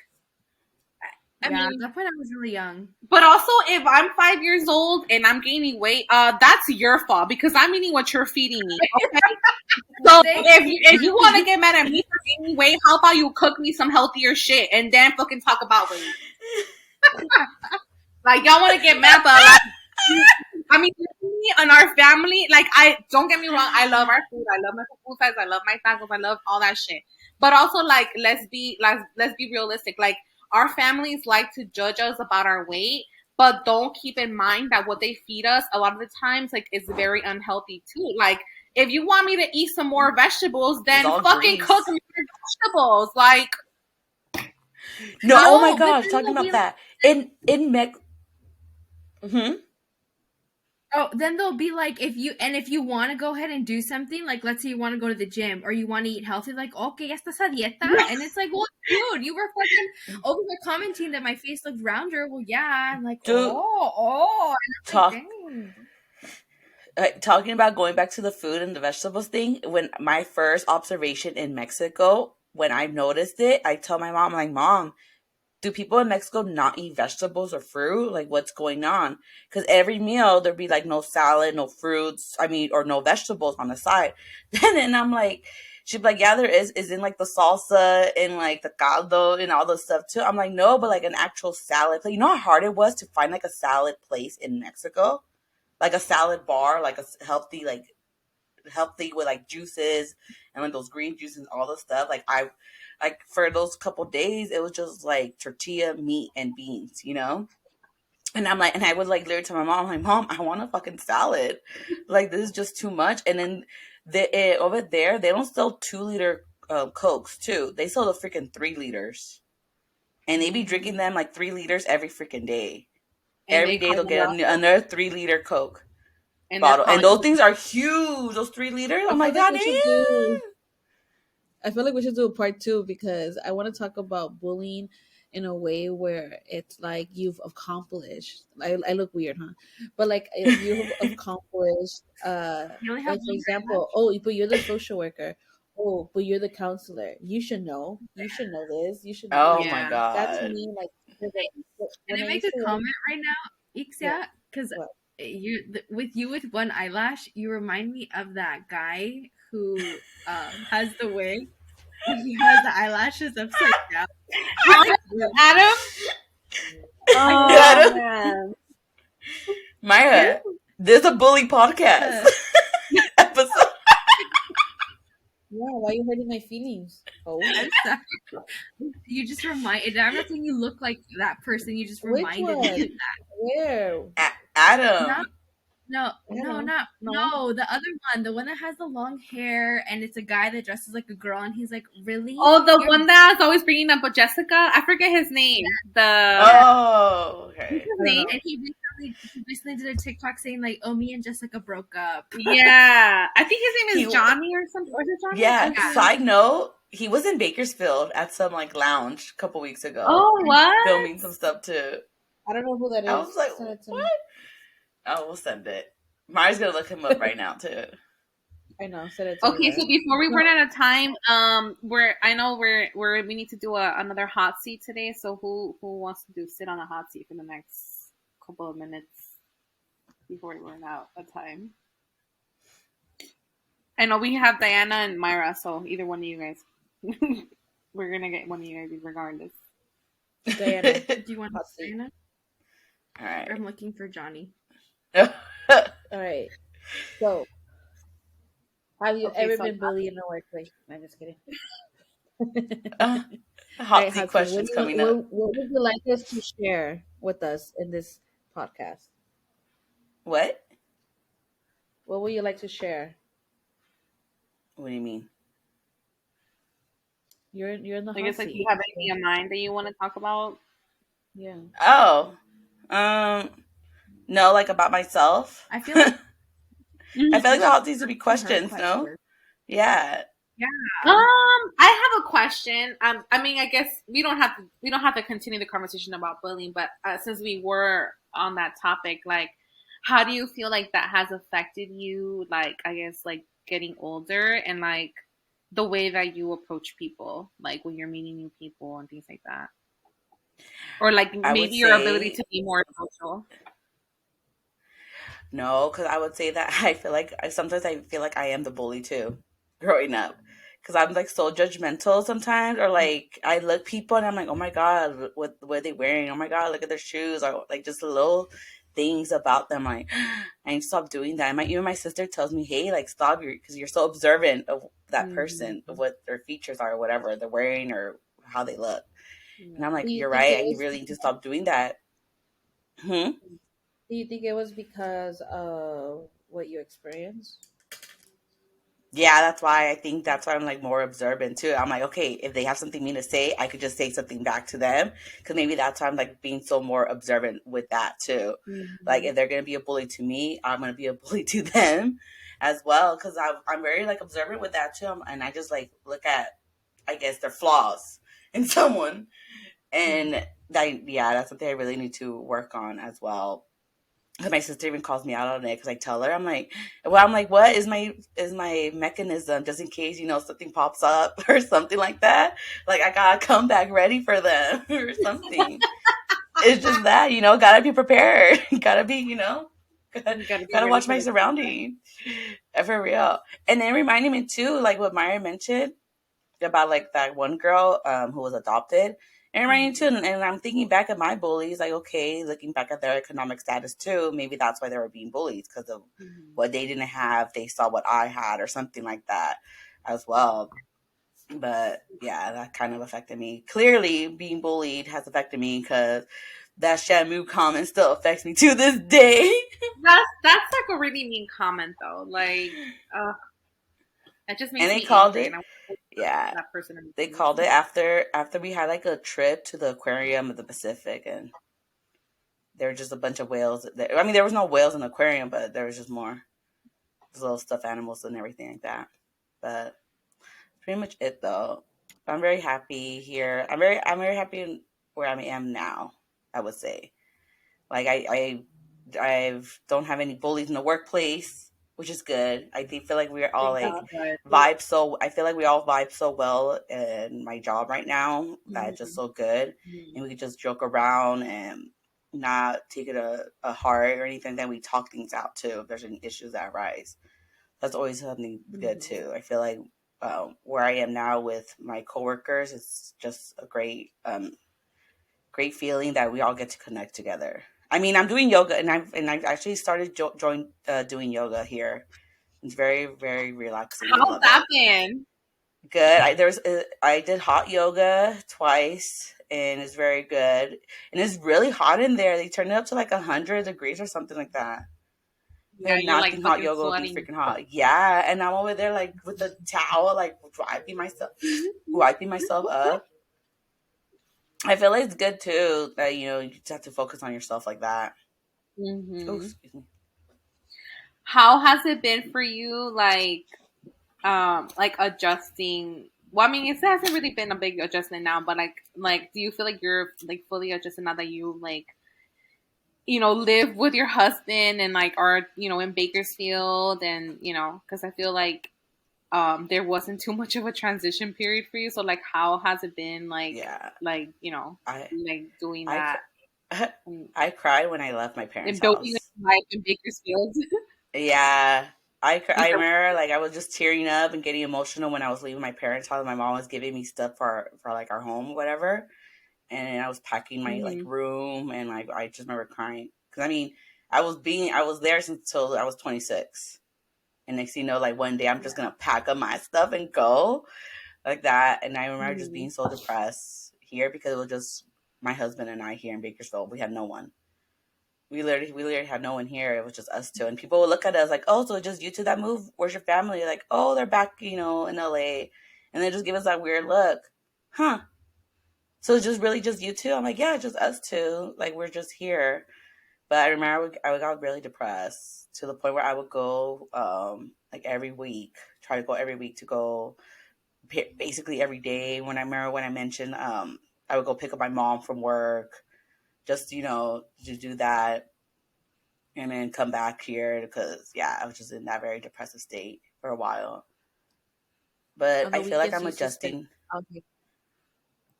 I Yeah, at mean, that point I was really young. but also if I'm 5 years old and I'm gaining weight, that's your fault because I'm eating what you're feeding me. Okay. So if you want to get mad at me for gaining weight, how about you cook me some healthier shit and then fucking talk about weight? Like y'all want to get mad, but like, I mean, me and our family, like I don't get me wrong, I love our food, I love my pupusas, I love my tacos, I love all that shit. But also, like, let's be realistic. Like our families like to judge us about our weight, but don't keep in mind that what they feed us a lot of the times, like, is very unhealthy too. Like, if you want me to eat some more vegetables, then fucking grease. cook me vegetables. Like, no, oh my but gosh, then talking they'll about be that. In Mex. oh, then they'll be like, if you want to go ahead and do something, like let's say you want to go to the gym or you want to eat healthy, like okay, ya estás a dieta, and it's like, well, dude, you were fucking over commenting that my face looked rounder. Well, yeah, I'm like, Dude, oh, and I'm like, dang. Talking about going back to the food and the vegetables thing, when my first observation in Mexico, when I noticed it, I tell my mom, I'm like, Mom, do people in Mexico not eat vegetables or fruit? Like, what's going on? Because every meal there'd be like no salad, no fruits, or no vegetables on the side. And I'm like, she'd be like, yeah, there is in like the salsa and like the caldo and all this stuff too. I'm like, no, but like an actual salad. Like, you know how hard it was to find like a salad place in Mexico? Like a salad bar, like a healthy with like juices and like those green juices and all the stuff. Like for those couple days, it was just like tortilla, meat, and beans, you know? And I'm like, and I would like literally tell my mom, I'm like, Mom, I want a fucking salad. Like, this is just too much. And then over there, they don't sell 2-liter Cokes too. They sell the freaking 3 liters. And they be drinking them like 3 liters every freaking day. and Every they day call they'll me get up, another 3-liter Coke and they're bottle. And calling those me. things are huge. Those 3 liters. I I'm like, feel like God we should do. I feel like we should do a part 2 because I want to talk about bullying in a way where it's like you've accomplished. I look weird, huh? But like you've accomplished. You only have Like for example, oh, but you're the social worker. Oh, but you're the counselor. You should know. You should know this. You should know Oh this. my Yeah. That to God. me, like Can when I I make used a to work. comment right now, What? Ixia? Because What? with one eyelash, you remind me of that guy who has the wig and he has the eyelashes upside down. It's like Adam? I Got Oh him. man. Myra, there's a bully podcast uh, episode. Yeah, why are you hurting my feelings? Oh, I'm sorry. You just reminded. I'm not saying you look like that person. You just which reminded me of one? Where? that. Adam. Adam? No. No, the other one, the one that has the long hair, and it's a guy that dresses like a girl, and he's like, really? Oh, the You're one that's always bringing up with Jessica. I forget his name. The Oh, what's okay. his I don't name? know. and he recently did a TikTok saying like, "Oh, me and Jessica broke up." Yeah, I think his name He is Johnny or something. Or is it Johnny? Yeah, Yeah. side note, he was in Bakersfield at some like lounge a couple weeks ago, Oh, what? filming some stuff too. I don't know who that I is. was like, Send it to what? me. Oh, we'll send it. Mari's gonna look him up right now too. I know. Send it to me, Okay, so Mara. before we No, run out of time, we need to do another hot seat today. So who wants to sit on a hot seat for the next couple of minutes before we run out of time? I know we have Diana and Myra, so either one of you guys. We're gonna get one of you guys regardless. Diana. Do you want Hot to seat. say it? All right. I'm looking for Johnny. All right. So, have you Okay, ever so been bullied in the workplace? I'm just kidding. Hot All right, seat Hudson. questions coming up. What would you like us to share with us in this podcast? What? What would you like to share? What do you mean? You're in the I hot guess like, do you seat. have anything in mind that you want to talk about? Yeah. Oh, um, no, like about myself. I feel like I feel like the she hot seats would be to her questions. No, question. yeah. I have a question. I mean, I guess we don't have to continue the conversation about bullying, but since we were on that topic, like, how do you feel like that has affected you? Like, I guess like getting older and like the way that you approach people, like when you're meeting new people and things like that, or like I would maybe your ability say to be more social. no, because I would say that sometimes I feel like I am the bully too, growing up, because I'm like so judgmental sometimes, or like I look people and I'm like, oh my god, what are they wearing? Oh my god, look at their shoes, or like just little things about them. Like I need to stop doing that. Even my sister tells me, hey, like stop, because you're so observant of that Mm-hmm. person, of what their features are, or whatever they're wearing, or how they look. And I'm Yeah. like, you're right. I really need to stop doing that. Hmm. Do you think it was because of what you experienced? Yeah, that's why I'm like more observant too. I'm like, okay, if they have something mean to say, I could just say something back to them, because maybe that's why I'm like being so more observant with that too. Like Mm-hmm. if they're gonna be a bully to me, I'm gonna be a bully to them as well, because I'm very like observant with that too. And I just like look at, I guess, their flaws in someone, and that's something I really need to work on as well. My sister even calls me out on it, because I tell her, I'm like, what is my mechanism, just in case something pops up or something like that. Like I gotta come back ready for them or something. It's just that gotta be prepared. Gotta be gotta, You got to be gotta ready watch for my the. surroundings for real. And then reminding me too, like what Myra mentioned about like that one girl who was adopted. And right too, and I'm thinking back at my bullies, like okay, looking back at their economic status too, maybe that's why they were being bullies, because of what they didn't have. They saw what I had, or something like that, as well. But yeah, that kind of affected me. Clearly, being bullied has affected me, because that Shamu comment still affects me to this day. That's like a really mean comment though. Like, that just And makes they me called angry, it, and I want yeah, that person in they the called it after we had like a trip to the aquarium of the Pacific, and there were just a bunch of whales. I mean, there was no whales in the aquarium, but there was just more little stuffed animals and everything like that. But pretty much it though. I'm very happy here. I'm very happy in where I am now, I would say. Like I don't have any bullies in the workplace, which is good. Feel like we're all That's like good. vibe so I feel like we all vibe so well in my job right now, that it's just so good. And we can just joke around and not take it a heart or anything. Then we talk things out too if there's any issues that arise. That's always something good too. I feel like where I am now with my coworkers, it's just a great feeling that we all get to connect together. I mean, I'm doing yoga, and I've actually started doing yoga here. It's very, very relaxing. I How's love that it. been? good. I did hot yoga twice, and it's very good. And it's really hot in there. They turned it up to like 100 degrees or something like that. I Yeah, did you're not like think hot fucking yoga would be sweating. freaking hot. Yeah, and I'm over there like with the towel, like wiping myself up. I feel like it's good too that you just have to focus on yourself like that. Oh, Mm-hmm. excuse me. How has it been for you, like adjusting? Well, I mean, it hasn't really been a big adjustment now, but like, do you feel like you're like fully adjusted now that you like, live with your husband and like are, in Bakersfield and, because I feel like there wasn't too much of a transition period for you. So like, how has it been Yeah, like, I like doing I that cr- and, I cried when I left my parents' building house. a life in Bakersfield? Yeah. I remember like I was just tearing up and getting emotional when I was leaving my parents' house. My mom was giving me stuff for like our home or whatever, and I was packing my like Hmm. room, and like I just remember crying because I mean I was there since till I was 26, and next thing you know, like one day I'm just gonna pack up my stuff and go like that, and I remember just Hmm. being so depressed here because it was just my husband and I here in Bakersfield. We had no one. We literally had no one here. It was just us two. And people would look at us like, oh, so just you two that move? Where's your family? Like, oh, they're back, in LA. And they just give us that weird look. Huh. So it's just really just you two? I'm like, yeah, just us two. Like, we're just here. But I remember I got really depressed to the point where I would go like every week, try to go every week to go basically every day. When I remember when I mentioned I would go pick up my mom from work, just, to do that and then come back here because yeah, I was just in that very depressive state for a while. But On the I feel like weekends, I'm you used to spend adjusting. out here.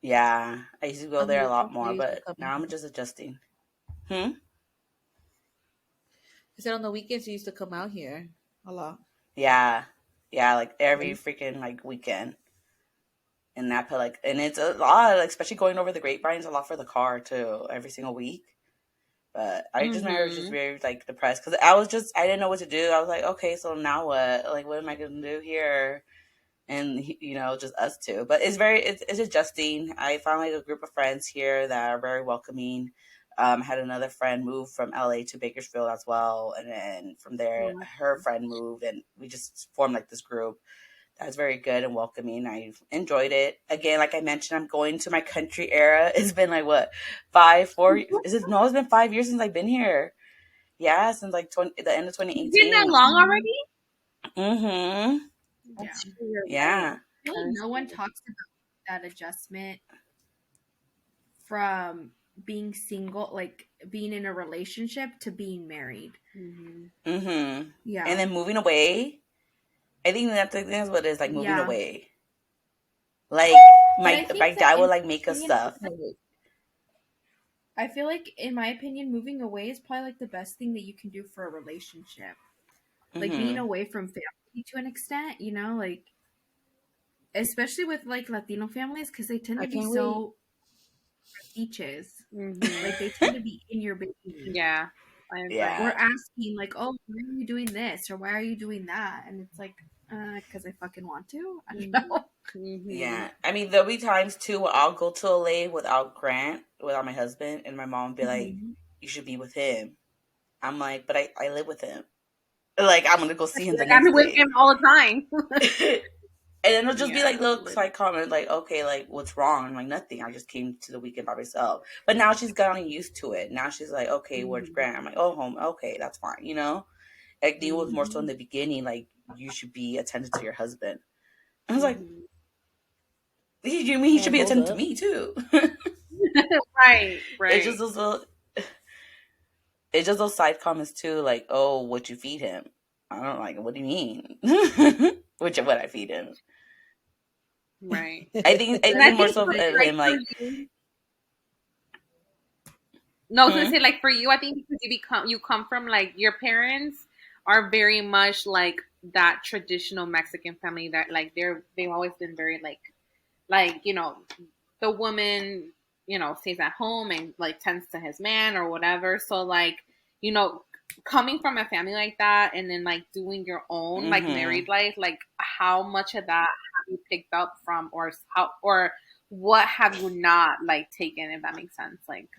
Yeah, I used to go On the there a lot weekends, you more, used to but come out now I'm here. just adjusting. Hmm. I said on the weekends, you used to come out here a lot. Yeah, yeah, like Yeah, every freaking like weekend, and that put like, and it's a lot, like, especially going over the grapevines, a lot for the car too, every single week. But I just remember I was just Hmm. very like depressed because I didn't know what to do. I was like, okay, so now what? Like, what am I gonna do here? And just us two. But it's adjusting. I found like a group of friends here that are very welcoming. Had another friend move from LA to Bakersfield as well, and then from there her friend moved, and we just formed like this group that's very good and welcoming. I've enjoyed it. Again, like I mentioned, I'm going to my country era. It's been like what, 4 is it? No, it's been 5 years since I've been here. Yeah, since like the end of It's been that 2018. long already? Mm-hmm. Yeah. That's true. You're right. Yeah. I feel like That is no one true. talks about that adjustment from being single, like being in a relationship to being married. Hmm. Mm-hmm. And Yeah. then moving away. I think that's what it is, like moving Yeah. away. Like But I my think that dad in would like my make us opinion, stuff. I feel like in my opinion, moving away is probably like the best thing that you can do for a relationship. Like being Mm-hmm. away from family to an extent, like especially with like Latino families because they tend I to be can't wait. so beaches. Hmm. Like they tend to be in your business. Yeah, I Yeah. We're agree. asking like, "Oh, why are you doing this?" or "Why are you doing that?" And it's like, because I fucking want to. I don't Hmm. know. Hmm. Yeah. I mean, there'll be times too where I'll go to LA without Grant, without my husband, and my mom would be like, Mhm. you should be with him. I'm like, but I live with him. Like, I'm gonna go see him the Like I'm next with day. him all the time. And then it'll just be like Yeah, little literally. side comments, like, okay, like, what's wrong? I'm like, nothing. I just came to the weekend by myself. But now she's gotten used to it. Now she's like, okay, where's Hmm. Grant? I'm like, oh, home. Okay, that's fine. I think it was more so in Hmm. the beginning, like, you should be attentive to your husband. I was like, Hmm. you mean he should Man, be hold attentive to up. me too? Right, it's just right. those little, it's just those side comments too, like, oh, what you feed him? I don't like. What do you mean? Which what I feed him? Right. I And I think more think so for, of like him, for like, you, no, I was gonna hmm, say like for you, I think because you come from like your parents are very much like that traditional Mexican family that like they've always been very like the woman stays at home and like tends to his man or whatever. So like you know coming from a family like that and then like doing your own like married life, like how much of that have you picked up from, or how, or what have you not like taken, if that makes sense? Like,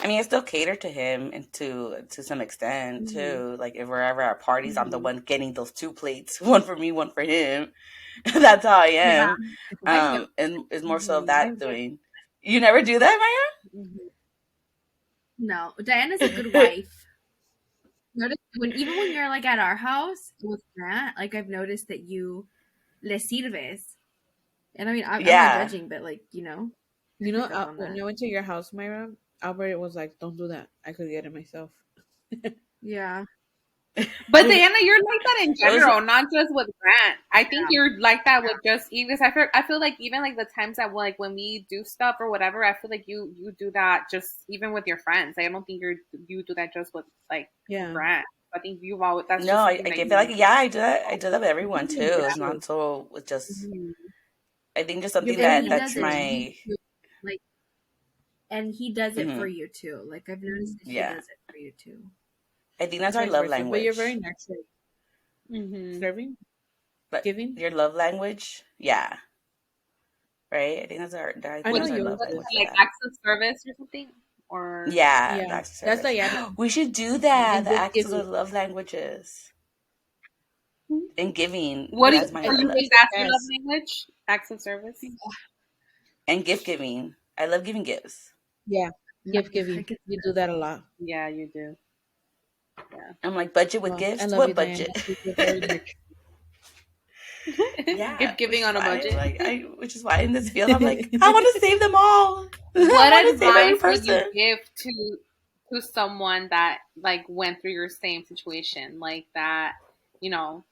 I mean, I still cater to him and to some extent too. Like if we're ever at parties, I'm the one getting those two plates, one for me, one for him. That's how I Yeah. am. And it's more so of that I've never- doing. You never do that, No, Diana's a good Maya? wife. Notice even when you're like at our house with Grant, like I've noticed that you le sirves. And I mean, I'm not Yeah. judging, but like, you know, You know, pick up on when that. I went to your house, Myra, Albert was like, "Don't do that. I could get it myself." Yeah. but Diana, you're like that in Those- general, not just with Grant. I think you're like that with just even. I feel like even like the times that like when we do stuff or whatever, I feel like you do that just even with your friends. Like, I don't think you do that just with like Grant. I think you've always that's No, just I something that feel you like, yeah, I do that. I do that with everyone think too. you do It's too. not so. It's just. I think just You're something very And he that's does it nurturing. to you my. too. Like, and he does it for Mhm. you too. Like I've noticed that he Yeah, does it for you too. I think that's our Vice love versa. But you're very language. nurturing. Serving, But giving. your love language, yeah, right. I think I I think What know that's do our you yours love what, language is. for like that. acts of service or something? Or Yeah, the Yeah, acts of that's service. Diana. We should do that. And The gift acts of giving. the love languages and giving. what do That's you, That's my I for love you think language. guys, he's the that's your love best. language? Acts of service? And gift giving. I love giving gifts. Yeah, gift Yeah, I giving. get You do that a lot. Yeah, you do. Yeah. I'm like, budget with Well, I gifts. love you, What Diana. budget? You're very nurturing. Yeah, Gift giving on a budget. which is why in this field I'm like, I want to save them all. I What want to save every advice would you person. give to someone that like went through your same situation, like that, you know,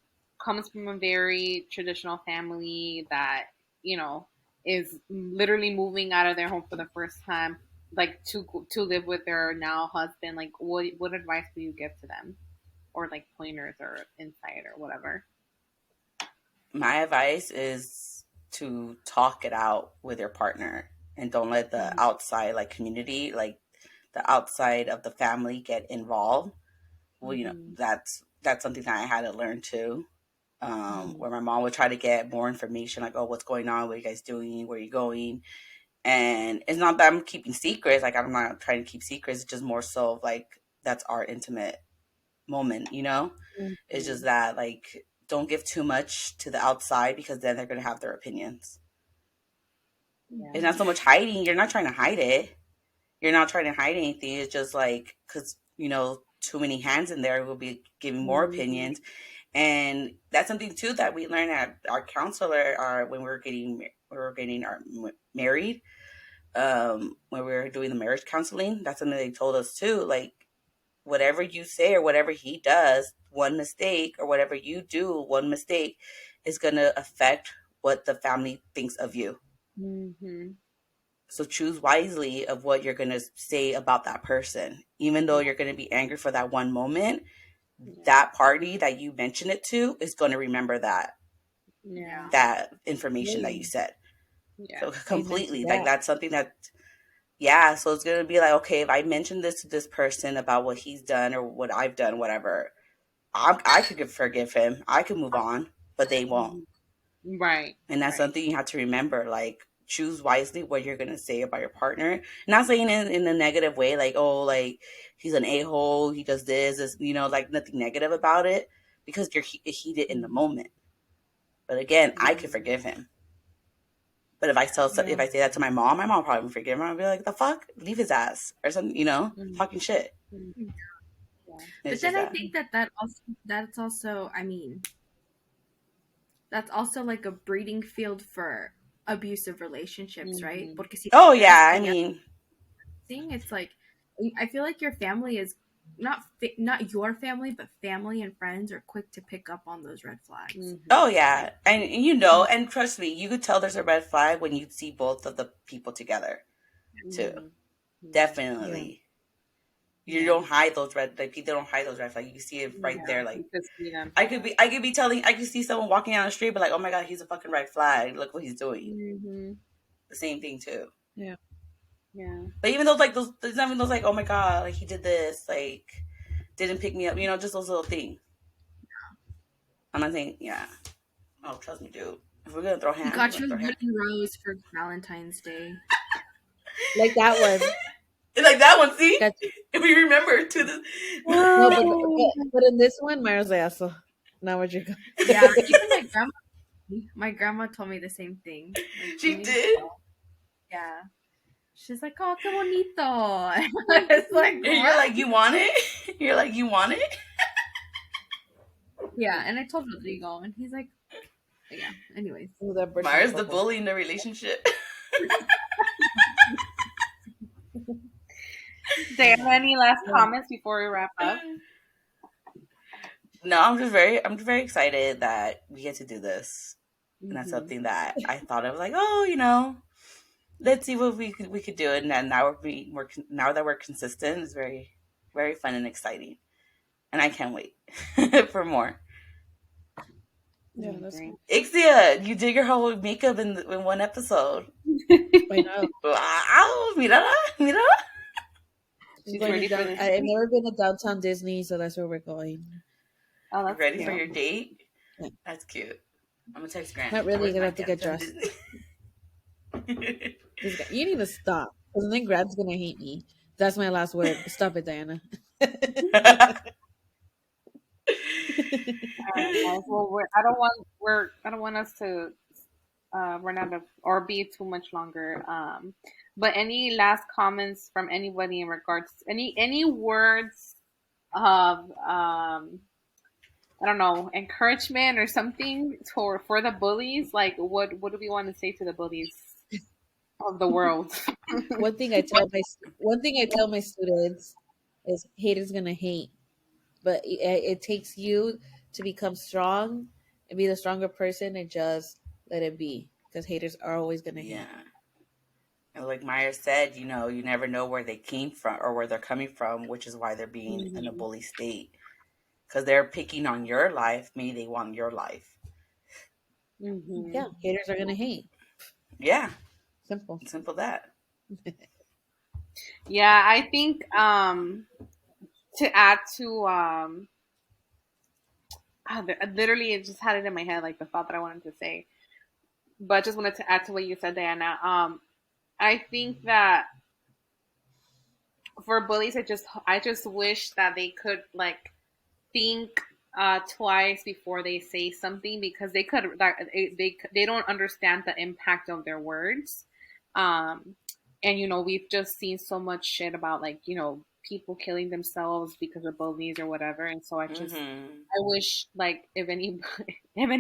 comes from a very traditional family that, you know, is literally moving out of their home for the first time, like to live with their now husband? Like, what advice would you give to them, or like pointers or insight or whatever? My advice is to talk it out with your partner and don't let the outside like community, like the outside of the family get involved. Well, that's something that I had to learn too. Where my mom would try to get more information, like, oh, what's going on? What are you guys doing? Where are you going? And it's not that I'm keeping secrets. Like, I'm not trying to keep secrets. It's just more so like that's our intimate moment. It's just that, like, don't give too much to the outside because then they're going to have their opinions. Yeah. It's not so much hiding. You're not trying to hide it. You're not trying to hide anything. It's just like, because, too many hands in there will be giving more opinions. And that's something too that we learned at our counselor when we were getting married. When we were doing the marriage counseling, that's something they told us too. Like, whatever you say or whatever he does, one mistake, or whatever you do, one mistake, is going to affect what the family thinks of you. So choose wisely of what you're going to say about that person. Even though you're going to be angry for that one moment, that party that you mention it to is going to remember that information that you said. So completely, like, that's something that, yeah. So it's going to be like, okay, if I mention this to this person about what he's done or what I've done, whatever, I could forgive him. I could move on, but they won't. Right. And that's something you have to remember. Like, choose wisely what you're going to say about your partner. Not saying it in a negative way, like, oh, like, he's an a-hole, he does this, like, nothing negative about it, because you're heated in the moment. But again, I could forgive him. But if I say that to my mom probably won't forgive him. I'll be like, the fuck? Leave his ass. Or something, talking shit. But then I think that's also, I mean, that's also like a breeding field for abusive relationships, right? Porque si oh, yeah, I mean, it's like, I feel like your family is not your family, but family and friends are quick to pick up on those red flags. Oh, yeah. And and trust me, you could tell there's a red flag when you see both of the people together too. Definitely. You don't hide those people don't hide those red flags. You see it right there. Like, I could see someone walking down the street, but like, oh my God, he's a fucking red flag. Look what he's doing. The same thing too. Yeah. Yeah. But even those like those, there's not even those like, oh my god, like he did this, like didn't pick me up, just those little things. I'm not saying, yeah. Oh, trust me, dude. If we're gonna throw He hands, we're got gonna you a throw hands. wooden rose for Valentine's Day. Like that one. Like that one, see? Got you. If we remember to the No, but in this one, Myra's like, so now where'd you go? Yeah, even my grandma told me the same thing. Like, she did. Yeah. She's like, oh, qué bonito. It's like, And you're like, you want it? You're like, you want it? yeah. And I told Rodrigo, and he's like, yeah. Anyways, Ooh, that bird Myra's sounds the awful. bully in the relationship. Diana, any last comments before we wrap up? No, I'm just very excited that we get to do this. And that's something that I thought of, like, oh, let's see what we could do. And then now now that we're consistent, it's very, very fun and exciting. And I can't wait for more. Yeah, that's great. Ixia, you did your whole makeup in one episode. I know. Wow, mira. She's ready for this. I've never been to downtown Disney, so that's where we're going. Oh, that's ready cute. for your date? Yeah. That's cute. I'm gonna text Grant. Not really. Where's Gonna my have to get downtown dressed. Disney? You need to stop, because then Grant's gonna hate me. That's my last word. Stop it, Diana. Well, I don't want us to run out of or be too much longer. But any last comments from anybody in regards to any words of I don't know, encouragement or something for the bullies? Like, what do we want to say to the bullies of the world? One thing I tell my students is haters gonna hate, but it takes you to become strong and be the stronger person, and just let it be, because haters are always gonna hate. Yeah. And like Maya said, you never know where they came from or where they're coming from, which is why they're being in a bully state. Because they're picking on your life. Maybe they want your life. Yeah, haters are gonna hate. Yeah. Simple that. Yeah, I think to add to literally it just had it in my head, like the thought that I wanted to say. But just wanted to add to what you said, Diana. I think that for bullies, I just wish that they could like think twice before they say something, because they don't understand the impact of their words. And we've just seen so much shit about like people killing themselves because of bullies or whatever. And so I wish, like, if any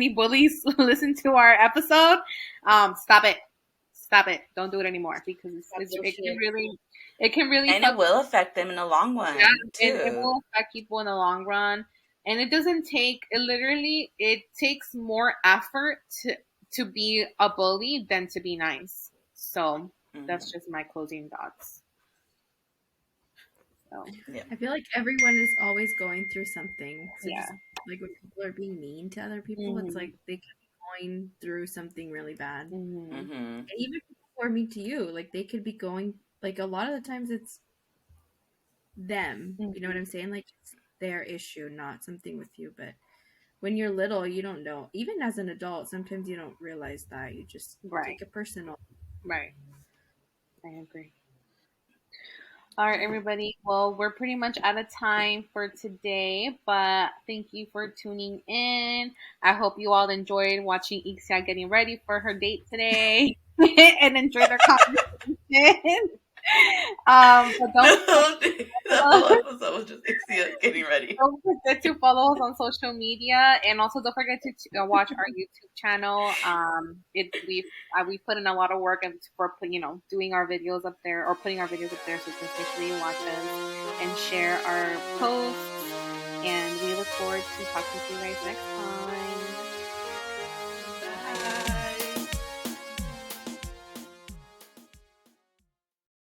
bullies listen to our episode, stop it, don't do it anymore, because it can really and it will affect them in the long run too. It will affect people in the long run. And it takes more effort to be a bully than to be nice. So that's just my closing thoughts. So, yeah. I feel like everyone is always going through something. So yeah. just like when people are being mean to other people, it's like they could be going through something really bad. And even people who are mean to you, like they could be going, like a lot of the times it's them. You know what I'm saying? Like it's their issue, not something with you. But when you're little, you don't know. Even as an adult, sometimes you don't realize that. You just take it personal. Right. I agree. All right, everybody. Well, we're pretty much out of time for today, but thank you for tuning in. I hope you all enjoyed watching Ixia getting ready for her date today and enjoyed our conversation. But the whole episode was just Ixia getting ready. Don't forget to follow us on social media, and also don't forget to watch our YouTube channel. We put in a lot of work for doing our videos up there, or putting our videos up there, so you can officially watch us and share our posts. And we look forward to talking to you guys next time.